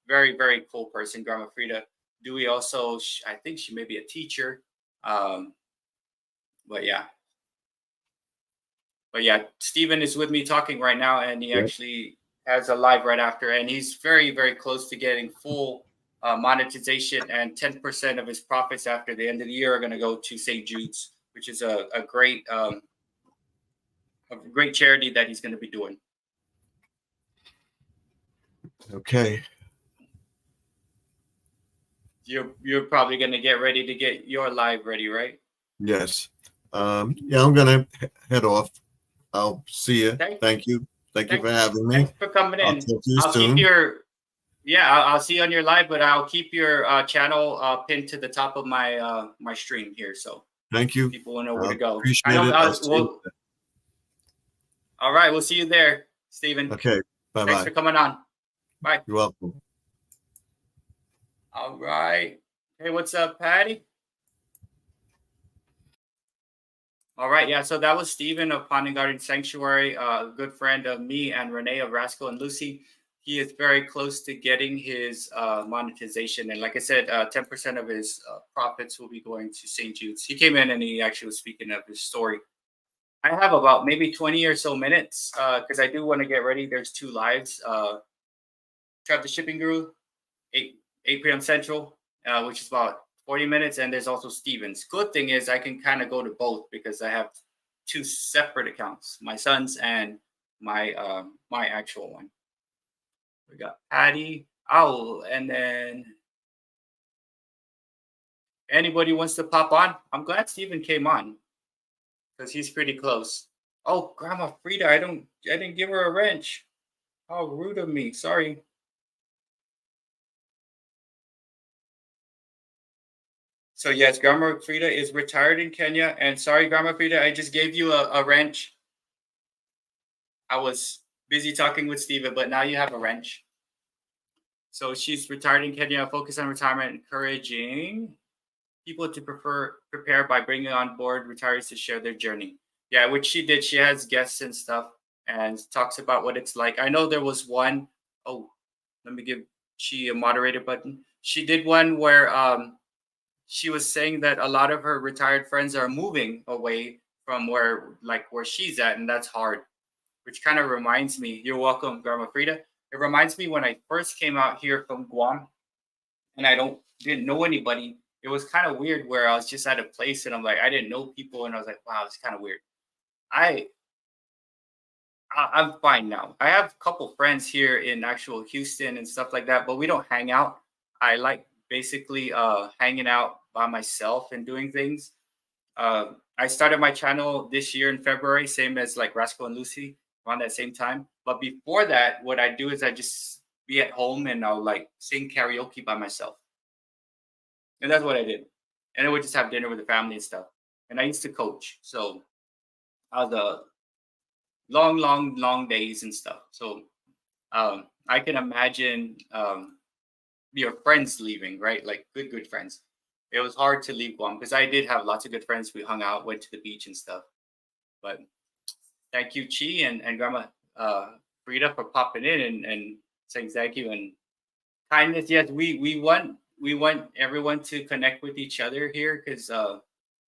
S1: Very, very cool person, Grandma Frida. Dewey also, I think she may be a teacher. But yeah, Steven is with me talking right now, and he actually has a live right after, and he's very, very close to getting full monetization, and 10% of his profits after the end of the year are going to go to St. Jude's, which is a great charity that he's going to be doing.
S3: Okay.
S1: You're probably going to get ready to get your live ready, right?
S3: Yes. I'm going to head off. I'll see you. Thank you. Thank you for having me.
S1: Thanks for coming in. I'll keep I'll see you on your live, but I'll keep your channel pinned to the top of my my stream here. So
S3: thank you.
S1: People will know where to go.
S3: Appreciate it.
S1: All right, we'll see you there, Steven.
S3: Okay. Bye
S1: Thanks for
S3: bye.
S1: coming on. Bye.
S3: You're welcome.
S1: All right. Hey, what's up, Patty? All right, yeah. So that was Steven of Pond and Garden Sanctuary, a good friend of me and Renee of Rascal and Lucy. He is very close to getting his monetization, and like I said, 10% of his profits will be going to St. Jude's. He came in and he actually was speaking of his story. I have about maybe 20 or so minutes because I do want to get ready. There's 2 lives. Trap the Shipping Guru, 8 p.m. Central, which is about 40 minutes. And there's also Steven's. Good thing is I can kind of go to both because I have 2 separate accounts, my son's and my my actual one. We got Patty, Owl, and then anybody wants to pop on. I'm glad Steven came on because he's pretty close. Oh, Grandma Frida, I didn't give her a wrench. How rude of me. Sorry. So yes, Grandma Frida is retired in Kenya. And sorry, Grandma Frida, I just gave you a wrench. I was busy talking with Steven, but now you have a wrench. So she's retired in Kenya, focus on retirement, encouraging people to prepare by bringing on board retirees to share their journey. Yeah, which she did. She has guests and stuff and talks about what it's like. I know there was one. Oh, let me give she a moderator button. She did one where she was saying that a lot of her retired friends are moving away from where she's at, and that's hard. Which kind of reminds me, you're welcome, Grandma Frida. It reminds me when I first came out here from Guam, and I didn't know anybody. It was kind of weird where I was just at a place and I'm like, I didn't know people, and I was like, wow, it's kind of weird. I'm fine now. I have a couple friends here in actual Houston and stuff like that, but we don't hang out. I like basically hanging out by myself and doing things. I started my channel this year in February, same as like Rascal and Lucy around that same time. But before that, what I do is I just be at home and I'll like sing karaoke by myself. And that's what I did. And I would just have dinner with the family and stuff. And I used to coach. So I was a long days and stuff. So I can imagine your friends leaving, right? Like good friends. It was hard to leave Guam because I did have lots of good friends. We hung out, went to the beach and stuff. But thank you, Chi and Grandma Frida, for popping in and saying thank you and kindness. Yes, we want everyone to connect with each other here because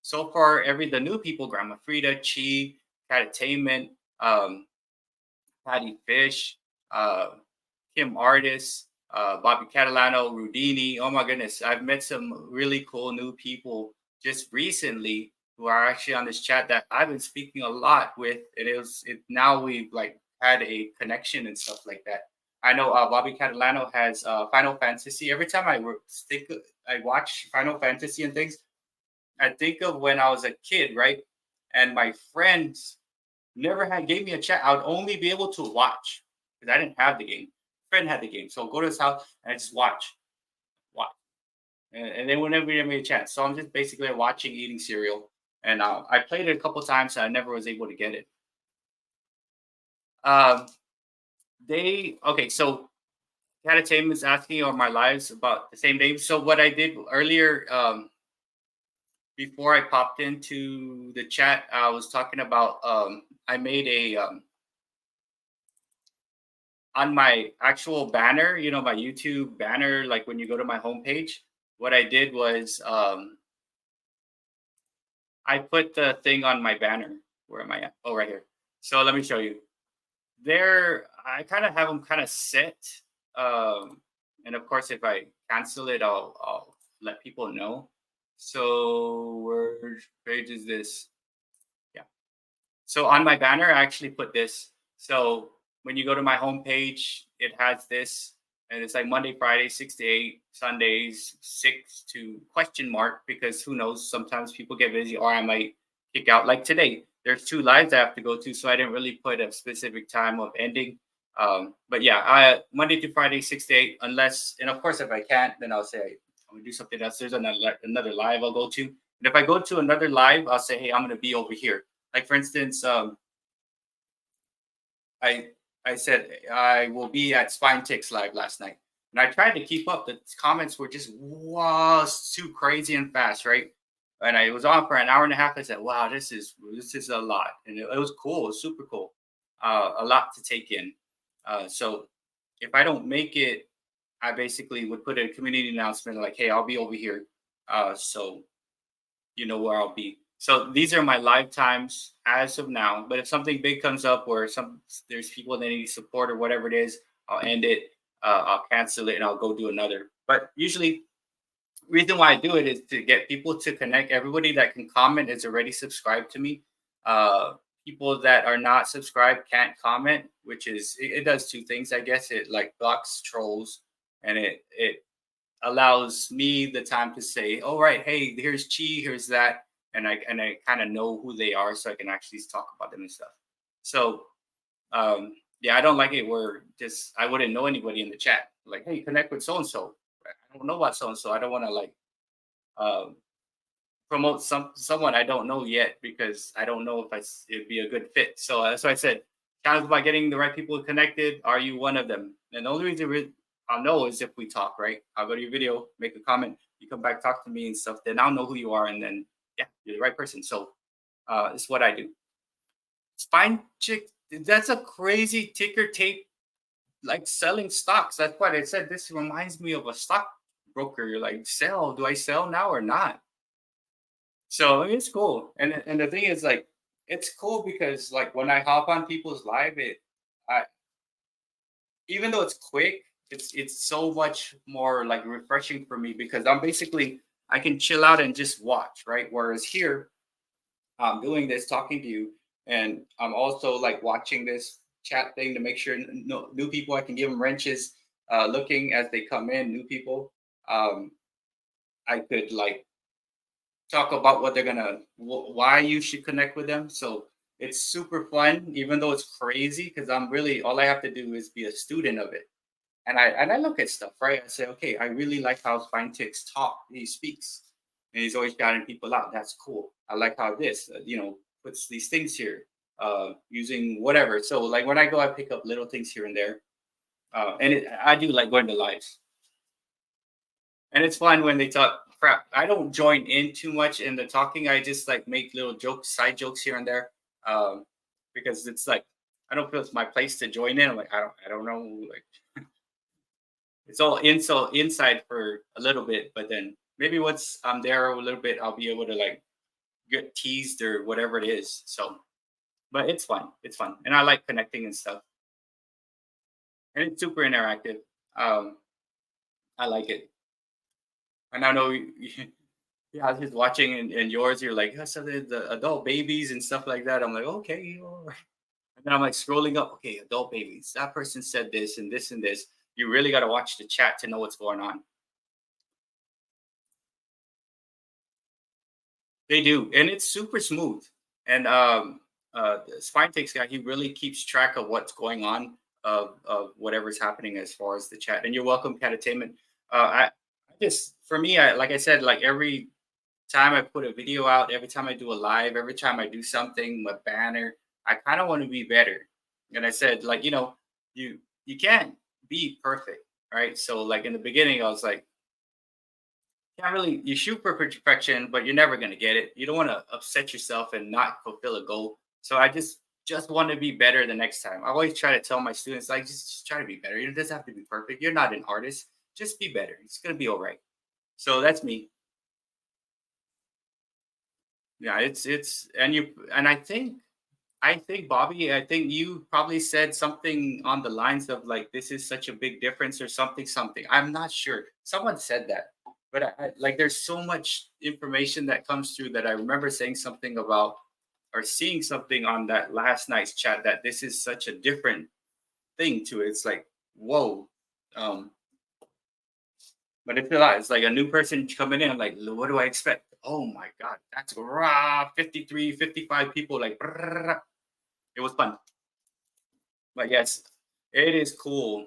S1: so far the new people, Grandma Frida, Chi, Entertainment, Patty Fish, Kim Artis, Bobby Catalano, Rudini. Oh my goodness, I've met some really cool new people just recently who are actually on this chat that I've been speaking a lot with. Now we've like had a connection and stuff like that. I know Bobby Catalano has Final Fantasy. Every time I watch Final Fantasy and things, I think of when I was a kid, right? And my friends never gave me a chat. I would only be able to watch because I didn't have the game. Friend had the game, so I'll go to his house and I just watch, and they would never give me a chance. So I'm just basically watching, eating cereal, and I played it a couple times, and I never was able to get it. So Entertainment's asking on my lives about the same day. So what I did earlier, before I popped into the chat, I was talking about I made a on my actual banner, my YouTube banner, like when you go to my homepage, what I did was I put the thing on my banner. Where am I at? Oh, right here. So let me show you. There, I kind of have them kind of set. And of course, if I cancel it, I'll let people know. So where page is this? Yeah. So on my banner, I actually put this. So when you go to my homepage, it has this, and it's like Monday, Friday, 6 to 8, Sundays, 6 to ? Because who knows, sometimes people get busy or I might kick out. Like today, there's 2 lives I have to go to, so I didn't really put a specific time of ending. But yeah, Monday to Friday, 6 to 8, unless, and of course, if I can't, then I'll say I'm gonna do something else. There's another live I'll go to. And if I go to another live, I'll say, hey, I'm gonna be over here. Like for instance, I said I will be at Spine Ticks Live last night, and I tried to keep up. The comments were just wow, too crazy and fast, right? And I was on for an hour and a half. I said, "Wow, this is a lot," and it was cool. It was super cool. A lot to take in. So if I don't make it, I basically would put a community announcement like, "Hey, I'll be over here." So you know where I'll be. So these are my live times as of now. But if something big comes up where there's people that need support or whatever it is, I'll end it. I'll cancel it and I'll go do another. But usually, reason why I do it is to get people to connect. Everybody that can comment is already subscribed to me. People that are not subscribed can't comment, which is it does two things. I guess it like blocks trolls, and it allows me the time to say, "Oh right, hey, here's Chi, here's that," and I kind of know who they are, so I can actually talk about them and stuff. So yeah, I don't like it where just I wouldn't know anybody in the chat. Like, hey, connect with so and so. I don't know about so and so. I don't want to like um, promote someone I don't know yet because I don't know if it'd be a good fit. So that's why I said, challenge by getting the right people connected. Are you one of them? And the only reason I'll know is if we talk, right? I'll go to your video, make a comment, you come back, talk to me and stuff. Then I'll know who you are, and then yeah, you're the right person. So it's what I do. Spine chick, that's a crazy ticker tape, like selling stocks. That's what I said. This reminds me of a stockbroker. You're like, sell? Do I sell now or not? So it's cool. And the thing is, like, it's cool because like when I hop on people's live, I even though it's quick, it's so much more like refreshing for me because I can chill out and just watch, right? Whereas here, I'm doing this, talking to you, and I'm also like watching this chat thing to make sure no new people I can give them wrenches, looking as they come in, new people. Um, I could like talk about what they're gonna, why you should connect with them. So it's super fun, even though it's crazy because I'm really all I have to do is be a student of it. And I look at stuff, right? I say, okay, I really like how Spine Ticks talk. He speaks, and he's always shouting people out. That's cool. I like how this, puts these things here, using whatever. So like when I go, I pick up little things here and there, I do like going to lives, and it's fun when they talk crap. I don't join in too much in the talking. I just like make little jokes, side jokes here and there, um, because it's like I don't feel it's my place to join in. I'm like I don't know, like it's all inside for a little bit, but then maybe once I'm there a little bit, I'll be able to like get teased or whatever it is. So, but it's fun. It's fun, and I like connecting and stuff, and it's super interactive. Um, I like it, and I know. Yeah, I was just watching and yours. You're like, oh, so the adult babies and stuff like that. I'm like, okay, all right. And then I'm like scrolling up. Okay, adult babies. That person said this and this and this. You really got to watch the chat to know what's going on. They do, and it's super smooth. And the Spine Takes guy, he really keeps track of what's going on of whatever's happening as far as the chat. And you're welcome, Catatainment. I just for me, like I said, like every time I put a video out, every time I do a live, every time I do something, a banner, I kind of want to be better. And I said, like, you can't be perfect, right? So like in the beginning, I was like, can't really you shoot for perfection, but you're never gonna get it. You don't want to upset yourself and not fulfill a goal. So I just want to be better the next time. I always try to tell my students like just try to be better. It doesn't have to be perfect. You're not an artist. Just be better. It's gonna be all right. So that's me. Yeah, it's and I think Bobby, I think you probably said something on the lines of like this is such a big difference or something. I'm not sure. Someone said that. But like there's so much information that comes through that I remember saying something about or seeing something on that last night's chat that this is such a different thing to it. It's like, whoa. Um, but it's a lot. It's like a new person coming in. I'm like, what do I expect? Oh my God, that's raw 53, 55 people. Like, brrr. It was fun. But yes, it is cool.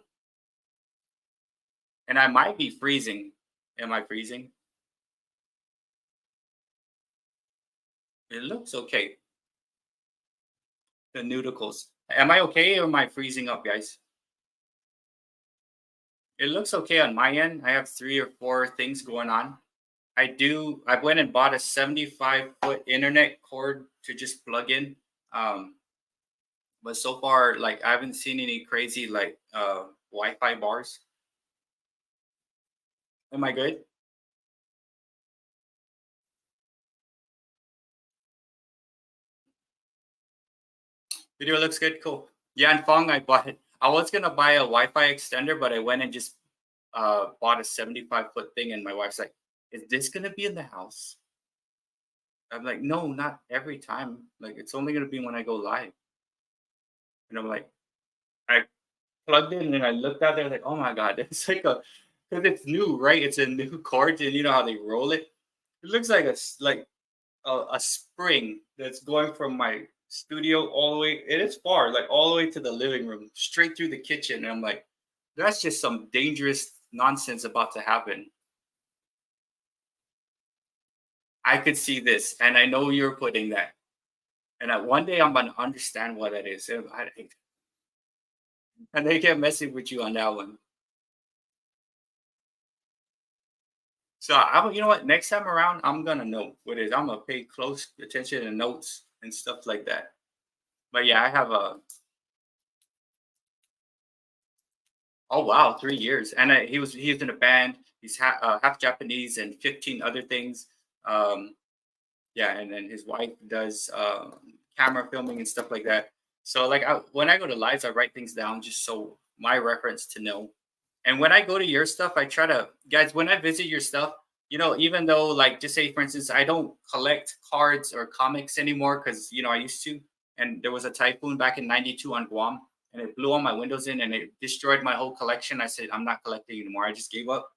S1: And I might be freezing. Am I freezing? It looks okay. The nudicles. Am I okay or am I freezing up, guys? It looks okay on my end. I have 3 or 4 things going on. I went and bought a 75-foot internet cord to just plug in. Um, but so far, like I haven't seen any crazy like Wi-Fi bars. Am I good? Video looks good. Cool. Yeah, and Fong, I bought it. I was gonna buy a Wi-Fi extender, but I went and just bought a 75-foot thing, and my wife's like, "Is this gonna be in the house?" I'm like, "No, not every time. Like, it's only gonna be when I go live." And I'm like, I plugged in and I looked out there like, "Oh my god, it's like a because it's new, right? It's a new cord, and you know how they roll it. It looks like a spring that's going from my studio all the way. It is far, like all the way to the living room, straight through the kitchen. And I'm like, that's just some dangerous nonsense about to happen. I could see this, and I know you're putting that. And one day I'm gonna understand what that is. And they kept messing with you on that one. So you know what? Next time around, I'm gonna know what it is. I'm gonna pay close attention to notes and stuff like that. But yeah, I have a. Oh wow, 3 years, and he's in a band. He's half Japanese and 15 other things. Um, yeah, and then his wife does camera filming and stuff like that. So like when I go to lives, I write things down just so my reference to know. And when I go to your stuff, I try to guys when I visit your stuff, you know, even though like just say for instance, I don't collect cards or comics anymore because you know I used to, and there was a typhoon back in '92 on Guam, and it blew all my windows in and it destroyed my whole collection. I said I'm not collecting anymore. I just gave up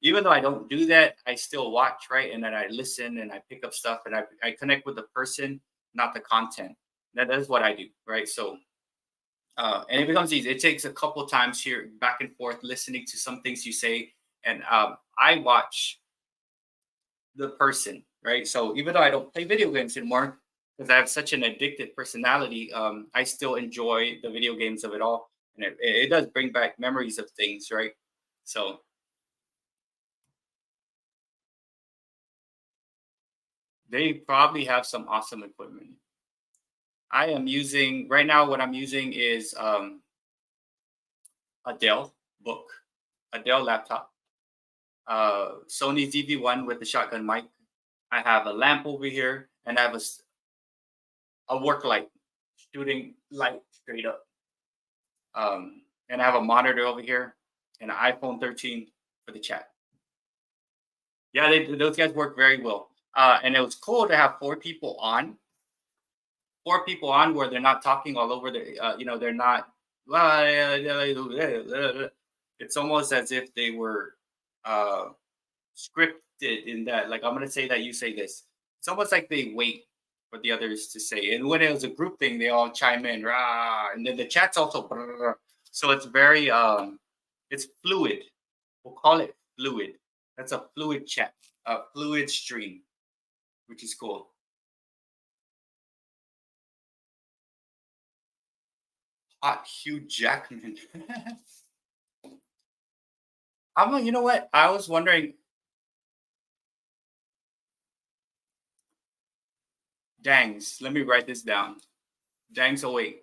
S1: even though I don't do that, I still watch, right? And then I listen and I pick up stuff and I connect with the person, not the content. That is what I do, right? So, and it becomes easy. It takes a couple times here, back and forth, listening to some things you say. And I watch the person, right? So even though I don't play video games anymore, because I have such an addicted personality, I still enjoy the video games of it all. And it does bring back memories of things, right? So, they probably have some awesome equipment. I am using right now. What I'm using is a Dell book, a Dell laptop, Sony ZV-1 with the shotgun mic. I have a lamp over here, and I have a work light, shooting light straight up. And I have a monitor over here, and an iPhone 13 for the chat. Yeah, those guys work very well. And it was cool to have 4 people on where they're not talking all over the you know they're not it's almost as if they were uh scripted in that like I'm going to say that you say this. It's almost like they wait for the others to say, and when it was a group thing they all chime in rah, and then the chat's also brrr. So it's very it's fluid. We'll call it fluid. That's a fluid chat, a fluid stream, which is cool. Hot Hugh Jackman. You know what? I was wondering. Dangs. Let me write this down. Dangs awake.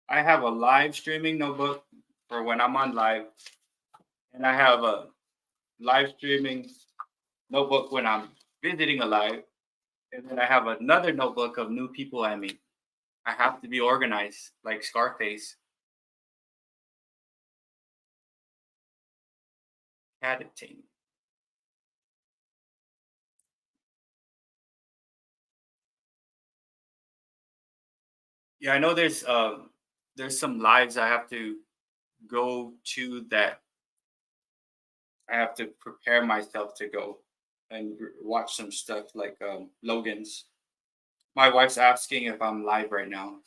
S1: I have a live streaming notebook for when I'm on live, and I have a live streaming notebook when I'm visiting a live, and then I have another notebook of new people I meet. I have to be organized, like Scarface. Editing. Yeah, I know there's some lives I have to go to that I have to prepare myself to go and watch some stuff like Logan's. My wife's asking if I'm live right now. I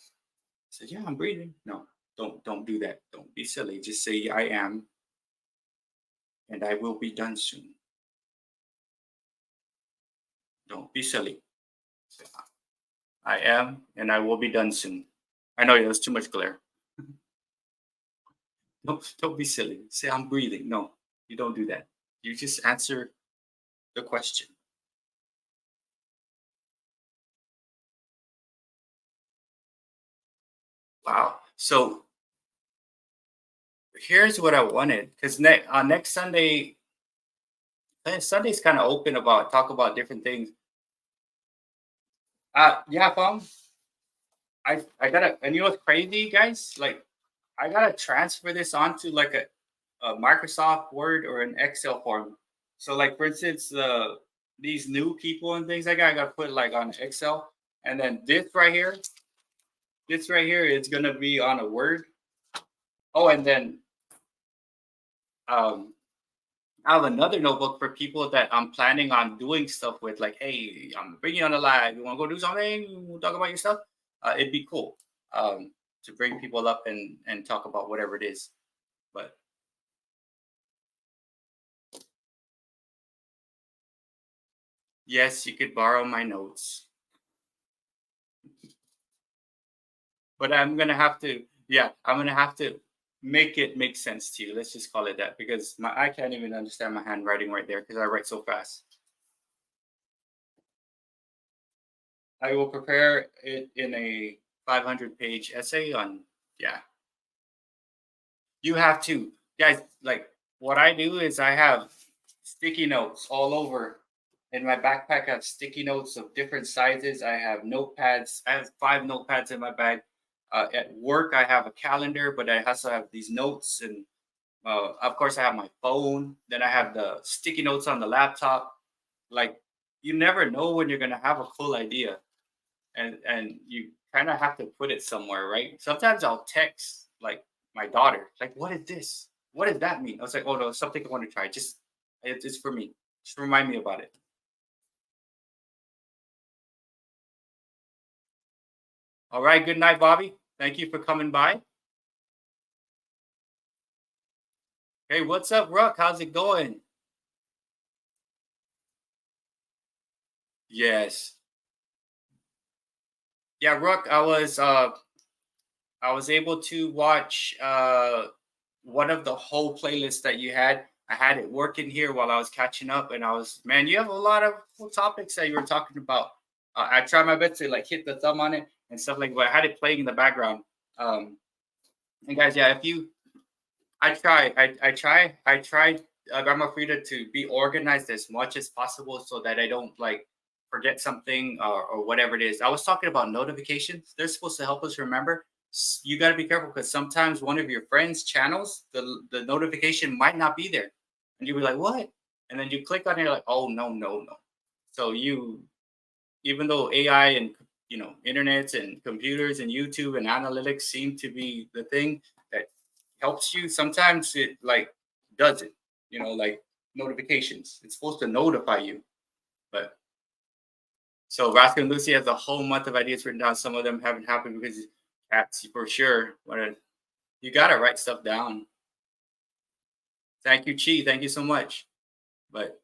S1: said, "Yeah, I'm breathing." No, don't do that. Don't be silly. Just say I am, and I will be done soon. Don't be silly. I am, and I will be done soon. I know there's too much glare. Don't be silly. Say I'm breathing. No, you don't do that. You just answer the question. Wow. So here's what I wanted, because next Sunday, Sunday's kind of open about talk about different things. Yeah, Fong. I gotta, and you know what's crazy, guys? Like, I gotta transfer this onto like a Microsoft Word or an Excel form. So, like for instance, these new people and things like that, I gotta put like on Excel, and then this right here is gonna be on a Word. Oh, and then um, I have another notebook for people that I'm planning on doing stuff with. Like, hey, I'm bringing you on a live. You want to go do something? We'll talk about your stuff. It'd be cool to bring people up and talk about whatever it is. But yes, you could borrow my notes. But I'm gonna have to, yeah, I'm gonna have to make it make sense to you. Let's just call it that, because I can't even understand my handwriting right there because I write so fast. I will prepare it in a 500-page essay on, yeah. You have to, guys, like what I do is I have sticky notes all over. In my backpack, I have sticky notes of different sizes. I have notepads. I have 5 notepads in my bag. At work, I have a calendar, but I also have these notes. And of course, I have my phone. Then I have the sticky notes on the laptop. Like, you never know when you're going to have a cool idea. And you kind of have to put it somewhere, right? Sometimes I'll text like my daughter, like, "What is this? What does that mean?" I was like, "Oh no, something I want to try. Just it's for me. Just remind me about it." All right. Good night, Bobby. Thank you for coming by. Hey, what's up, Ruck? How's it going? Yes. Yeah, Ruck. I was able to watch one of the whole playlists that you had. I had it working here while I was catching up, and I was, man, you have a lot of cool topics that you were talking about. I tried my best to like hit the thumb on it and stuff like, but I had it playing in the background. Um, and guys, yeah, if you, I try, Grandma Frida, to be organized as much as possible so that I don't like forget something or whatever it is. I was talking about notifications. They're supposed to help us remember. You got to be careful because sometimes one of your friends' channels, the notification might not be there, and you'll be like, "What?" And then you click on it, you're like, "Oh no, no, no!" So you, even though AI and internets and computers and YouTube and analytics seem to be the thing that helps you, sometimes it like doesn't. Like notifications. It's supposed to notify you, but so Rascal and Lucy has a whole month of ideas written down. Some of them haven't happened because cats for sure. But you gotta write stuff down. Thank you, Chi. Thank you so much. But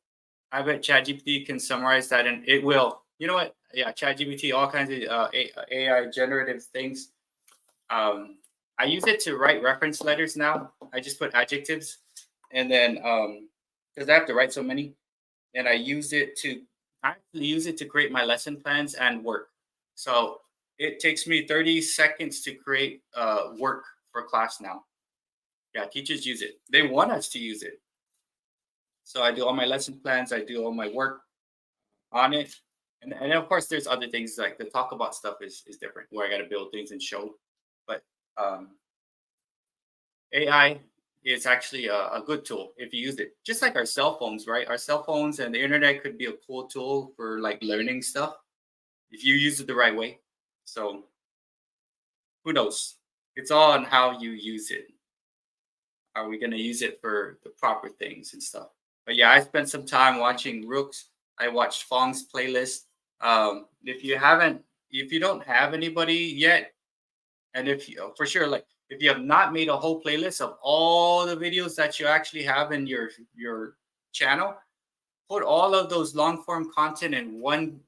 S1: I bet ChatGPT can summarize that, and it will. You know what? Yeah, ChatGPT, all kinds of AI generative things. I use it to write reference letters now. I just put adjectives, and then because I have to write so many, and I actually use it to create my lesson plans and work. So it takes me 30 seconds to create work for class now. Yeah, teachers use it. They want us to use it. So I do all my lesson plans. I do all my work on it. And of course, there's other things like the talk about stuff is different where I got to build things and show. But AI is actually a good tool if you use it. Just like our cell phones, right? Our cell phones and the internet could be a cool tool for like learning stuff if you use it the right way. So who knows? It's all on how you use it. Are we going to use it for the proper things and stuff? But yeah, I spent some time watching Rooks. I watched Fong's playlist. If you don't have anybody yet, and if you, for sure, like if you have not made a whole playlist of all the videos that you actually have in your channel, put all of those long form content in one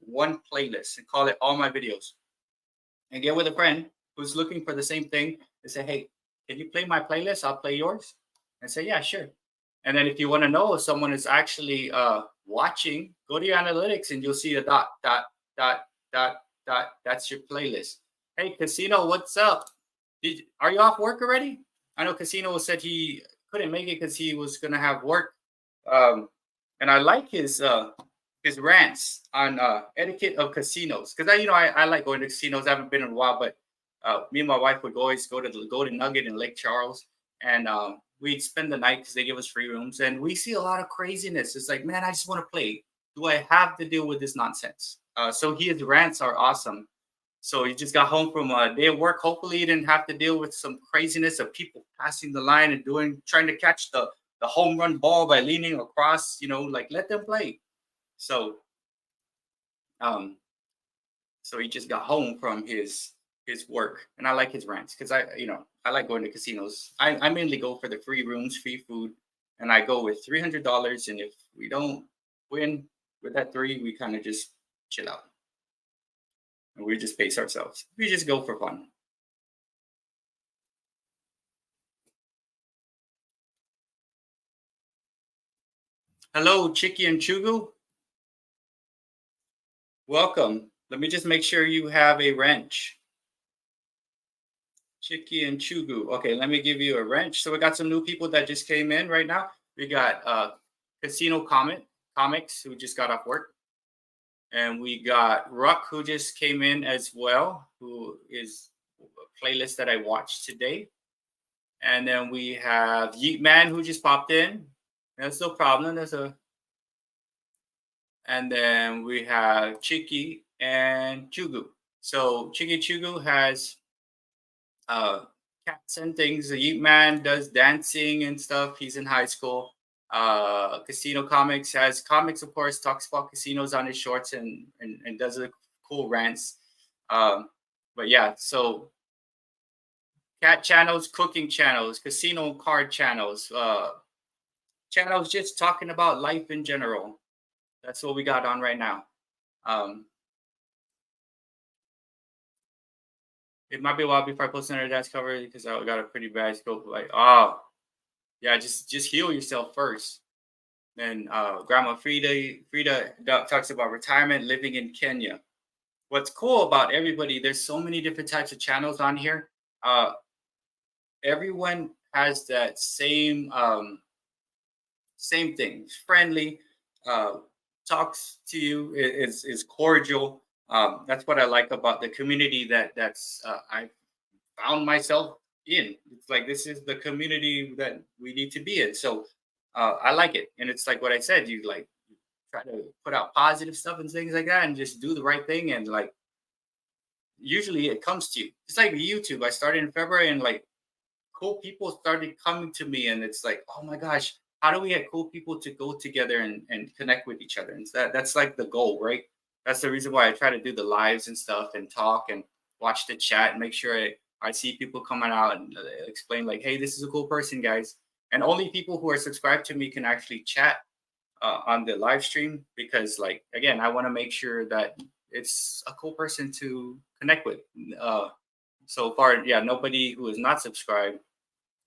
S1: playlist and call it all my videos. And get with a friend who's looking for the same thing and say, hey, can you play my playlist? I'll play yours. And say, yeah, sure. And then if you want to know if someone is actually watching, go to your analytics and you'll see a dot, dot, dot, dot, dot. That's your playlist. Hey, Casino, what's up? Are you off work already? I know Casino said he couldn't make it because he was going to have work. And I like his rants on etiquette of casinos, because I like going to casinos. I haven't been in a while, but me and my wife would always go to the Golden Nugget in Lake Charles, and we'd spend the night because they give us free rooms, and we see a lot of craziness. It's like, man, I just want to play. Do I have to deal with this nonsense? So his rants are awesome. So he just got home from a day of work. Hopefully he didn't have to deal with some craziness of people passing the line and trying to catch the home run ball by leaning across, like, let them play. So so he just got home from his work, and I like his rants because I like going to casinos. I mainly go for the free rooms, free food, and I go with $300. And if we don't win with that three, we kind of just chill out. And we just pace ourselves. We just go for fun. Hello, Chicky and Chugu. Welcome. Let me just make sure you have a wrench. Chicky and Chugu. Okay, let me give you a wrench. So we got some new people that just came in right now. We got Casino Comics, who just got off work. And we got Ruck, who just came in as well, who is a playlist that I watched today. And then we have Yeet Man, who just popped in. That's no problem. And then we have Chicky and Chugu. So Chicky Chugu has cats and things. The Yeet Man does dancing and stuff. He's in high school. Casino Comics has comics, of course, talks about casinos on his shorts and does a cool rants. But yeah, so cat channels, cooking channels, casino card channels, channels just talking about life in general. That's what we got on right now. It might be a while before I post another dance cover because I got a pretty bad scope. Like, yeah, just heal yourself first. Then Grandma Frida talks about retirement, living in Kenya. What's cool about everybody, there's so many different types of channels on here. Everyone has that same thing. Friendly, talks to you, is cordial. That's what I like about the community that's I found myself in. It's like, this is the community that we need to be in. So I like it. And it's like what I said, you like try to put out positive stuff and things like that and just do the right thing. And like, usually it comes to you. It's like YouTube. I started in February and like cool people started coming to me, and it's like, oh my gosh, how do we get cool people to go together and connect with each other? And that's like the goal, right? That's the reason why I try to do the lives and stuff and talk and watch the chat and make sure I see people coming out and explain like, hey, this is a cool person, guys. And only people who are subscribed to me can actually chat on the live stream, because like, again, I want to make sure that it's a cool person to connect with. So far, yeah, nobody who is not subscribed,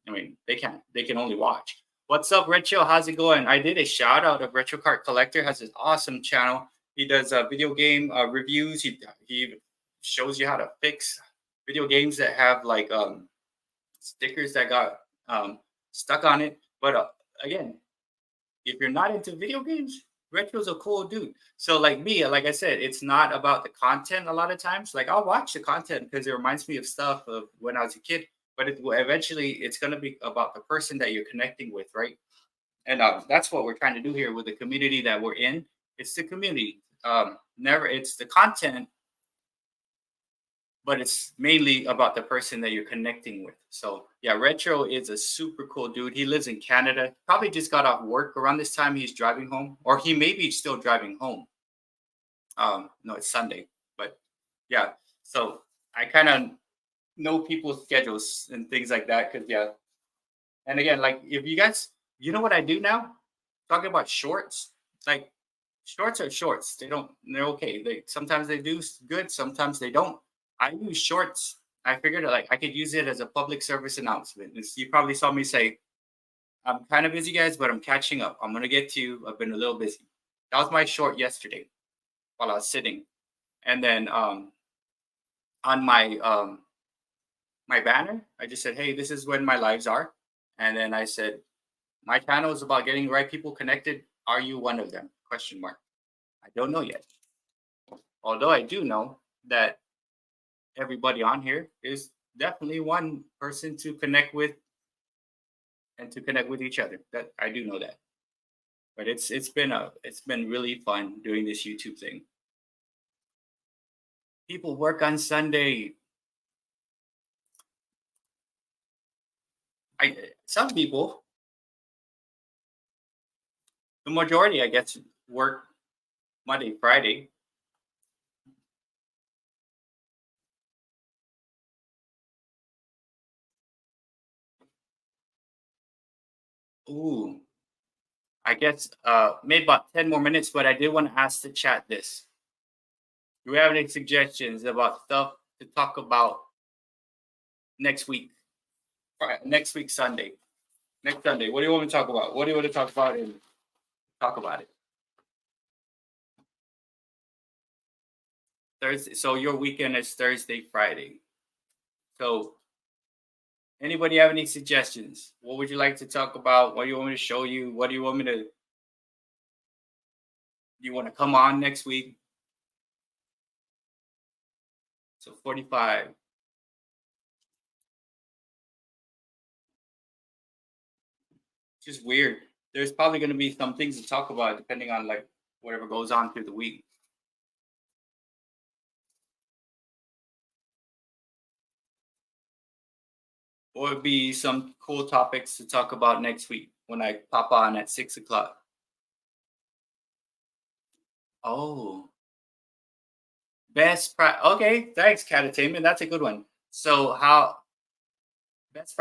S1: I mean, they can only watch. What's up, Retro? How's it going? I did a shout out of Retro Card Collector. Has an awesome channel. He does video game reviews. He shows you how to fix video games that have like stickers that got stuck on it. But again, if you're not into video games, Retro's a cool dude. So like me, like I said, it's not about the content a lot of times. Like, I'll watch the content because it reminds me of stuff of when I was a kid. But eventually it's going to be about the person that you're connecting with, right? And that's what we're trying to do here with the community that we're in. It's the community. It's the content, but it's mainly about the person that you're connecting with. So yeah, Retro is a super cool dude. He lives in Canada. Probably just got off work around this time. He's driving home, or he may be still driving home. No, it's Sunday, but yeah. So I kind of know people's schedules and things like that. Cause yeah. And again, like if you guys, you know what I do now? Talking about shorts, like shorts are shorts. They're okay. Sometimes they do good, sometimes they don't. I use shorts. I figured like I could use it as a public service announcement. You probably saw me say, I'm kind of busy, guys, but I'm catching up. I'm gonna get to you. I've been a little busy. That was my short yesterday while I was sitting. And then on my banner, I just said, hey, this is when my lives are. And then I said, my channel is about getting the right people connected. Are you one of them? Question mark. I don't know yet. Although I do know that everybody on here is definitely one person to connect with and to connect with each other. That I do know that. But it's been really fun doing this YouTube thing. People work on Sunday. Some people, the majority, I guess, work Monday, Friday. Ooh, I guess maybe about 10 more minutes, but I did want to ask the chat this. Do we have any suggestions about stuff to talk about next week? Next week, Sunday. Next Sunday. What do you want me to talk about? What do you want to talk about and talk about it? Thursday. So your weekend is Thursday, Friday. So anybody have any suggestions? What would you like to talk about? What do you want me to show you? What do you want me to? Do you want to come on next week? So 45. Just weird. There's probably going to be some things to talk about depending on like whatever goes on through the week. Or it'd be some cool topics to talk about next week when I pop on at 6 o'clock. Oh, okay, thanks, Catatainment. That's a good one. So best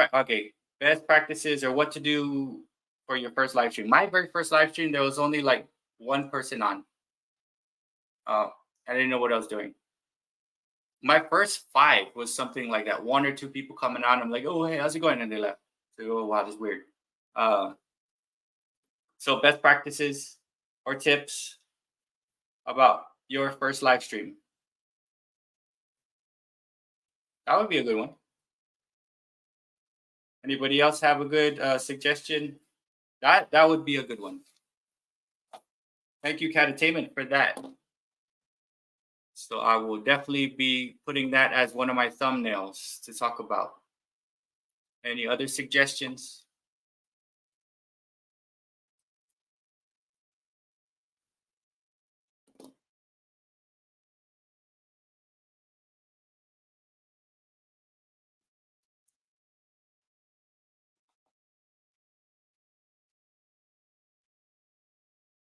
S1: practices or what to do for your first live stream. My very first live stream, there was only like one person on. I didn't know what I was doing. My first 5 was something like that. 1 or 2 people coming on. I'm like, oh, hey, how's it going? And they left. So, oh, wow, that's weird. So best practices or tips about your first live stream. That would be a good one. Anybody else have a good suggestion? That would be a good one. Thank you, Catatainment, for that. So I will definitely be putting that as one of my thumbnails to talk about. Any other suggestions?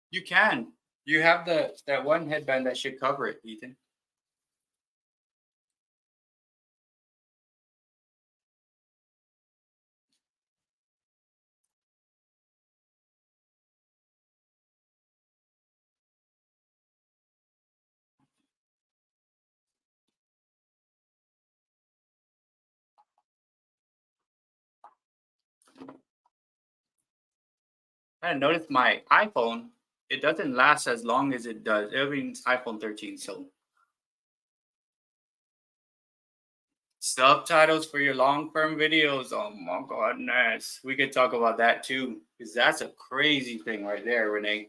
S1: You can. You have that one headband that should cover it, Ethan. I noticed my iPhone, it doesn't last as long as it does. Everything's iPhone 13, so subtitles for your long form videos. Oh my goodness. We could talk about that too, because that's a crazy thing right there, Renee.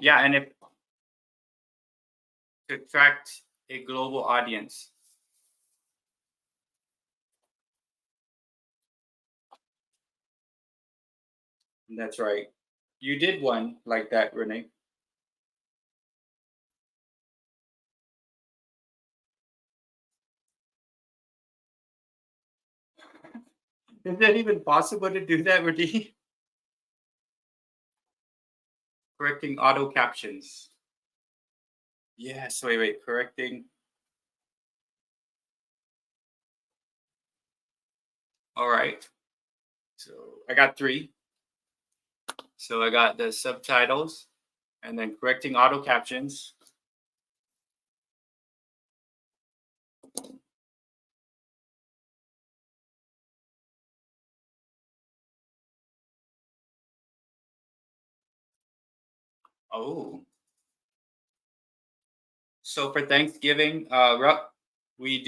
S1: Yeah, and if to attract a global audience. That's right. You did one like that, Renee. Is that even possible to do that, Renee? Correcting auto captions. Yes, wait, correcting. All right. So I got 3. So I got the subtitles and then correcting auto captions. Oh. So for Thanksgiving, we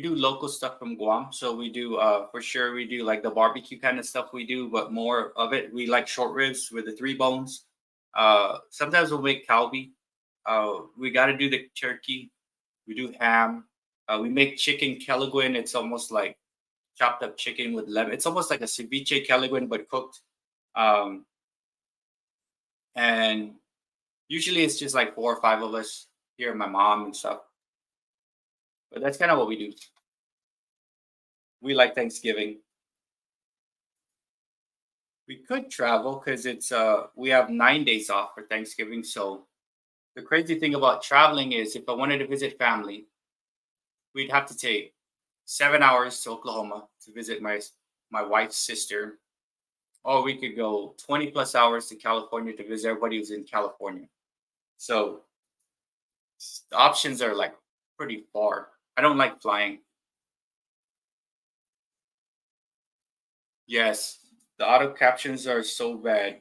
S1: do local stuff from Guam. So we do for sure we do like the barbecue kind of stuff we do, but more of it we like short ribs with the 3 bones. Sometimes we'll make kalbi. We got to do the turkey. We do ham. We make chicken kelaguen. It's almost like chopped up chicken with lemon. It's almost like a ceviche kelaguen but cooked. Um, and usually it's just like 4 or 5 of us here, my mom and stuff. But that's kind of what we do. We like Thanksgiving. We could travel because it's we have 9 days off for Thanksgiving. So the crazy thing about traveling is if I wanted to visit family, we'd have to take 7 hours to Oklahoma to visit my wife's sister, or we could go 20 plus hours to California to visit everybody who's in California. So the options are like pretty far. I don't like flying. Yes, the auto captions are so bad,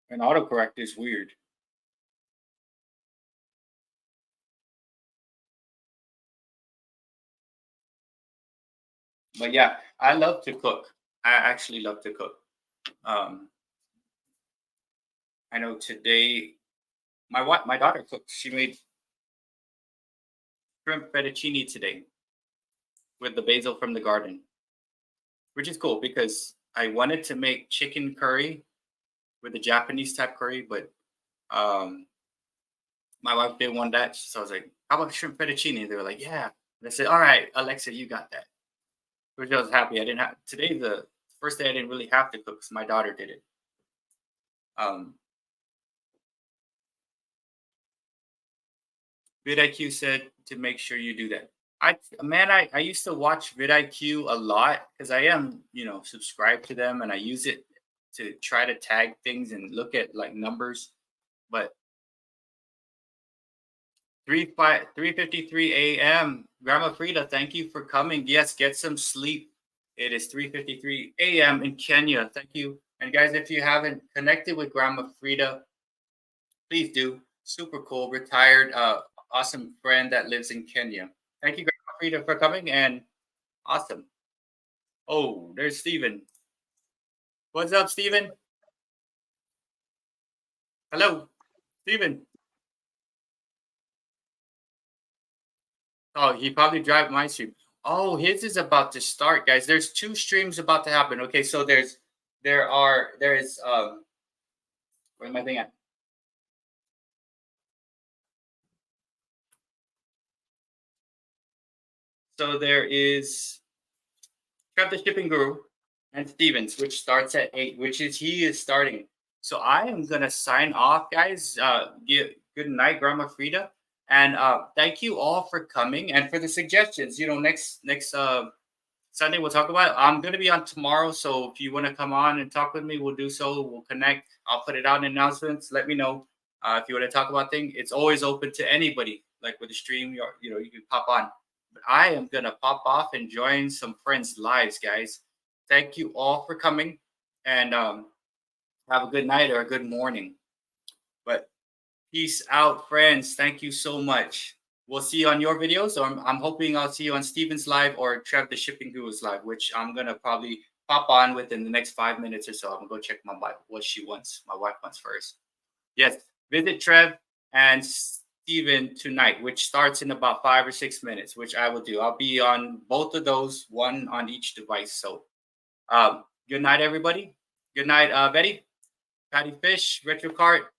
S1: and autocorrect is weird. But yeah, I love to cook. I actually love to cook. Um, I know today my daughter cooked. She made shrimp fettuccine today with the basil from the garden, which is cool because I wanted to make chicken curry with the Japanese type curry, but um, my wife didn't want that. So I was like, "How about shrimp fettuccine?" They were like, "Yeah." And I said, "All right, Alexa, you got that." Which I was happy. I didn't have today. The first day I didn't really have to cook because my daughter did it. Um, vidIQ said to make sure you do that. I used to watch vidIQ a lot because I am subscribed to them and I use it to try to tag things and look at like numbers. But 3:53 a.m. Grandma Frida, thank you for coming. Yes, get some sleep. It is 3:53 a.m. in Kenya. Thank you. And guys, if you haven't connected with Grandma Frida, please do. Super cool, retired, awesome friend that lives in Kenya. Thank you, Grandma Frida, for coming and awesome. Oh, there's Steven. What's up, Steven? Hello, Steven. Oh, he probably drive my stream. Oh, his is about to start, guys. There's 2 streams about to happen. Okay, so there is where's my thing at? So there is Trev the Shipping Guru and Stevens, which starts at 8, which is he is starting. So I am gonna sign off, guys. Good night, Grandma Frida. And thank you all for coming and for the suggestions. Next Sunday we'll talk about it. I'm gonna be on tomorrow, so if you want to come on and talk with me, we'll do so. We'll connect. I'll put it out in announcements. Let me know if you want to talk about things. It's always open to anybody. Like with the stream, you can pop on. But I am gonna pop off and join some friends' lives, guys. Thank you all for coming, and have a good night or a good morning. But peace out, friends. Thank you so much. We'll see you on your videos, or I'm hoping I'll see you on Steven's live or Trev the Shipping Guru's live, which I'm gonna probably pop on within the next 5 minutes or so. I'm gonna go check my wife what she wants. My wife wants first. Yes, visit Trev and Steven tonight, which starts in about 5 or 6 minutes, which I will do. I'll be on both of those, one on each device. So, good night, everybody. Good night, Betty, Patty Fish, Retro Cart,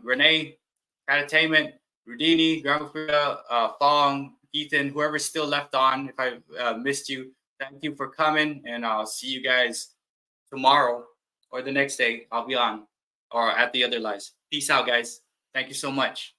S1: Renee, Entertainment, Rudini, Grandma Frida, Fong, Ethan, whoever's still left on. If I missed you, thank you for coming, and I'll see you guys tomorrow or the next day. I'll be on. or at the other lives. Peace out, guys. Thank you so much.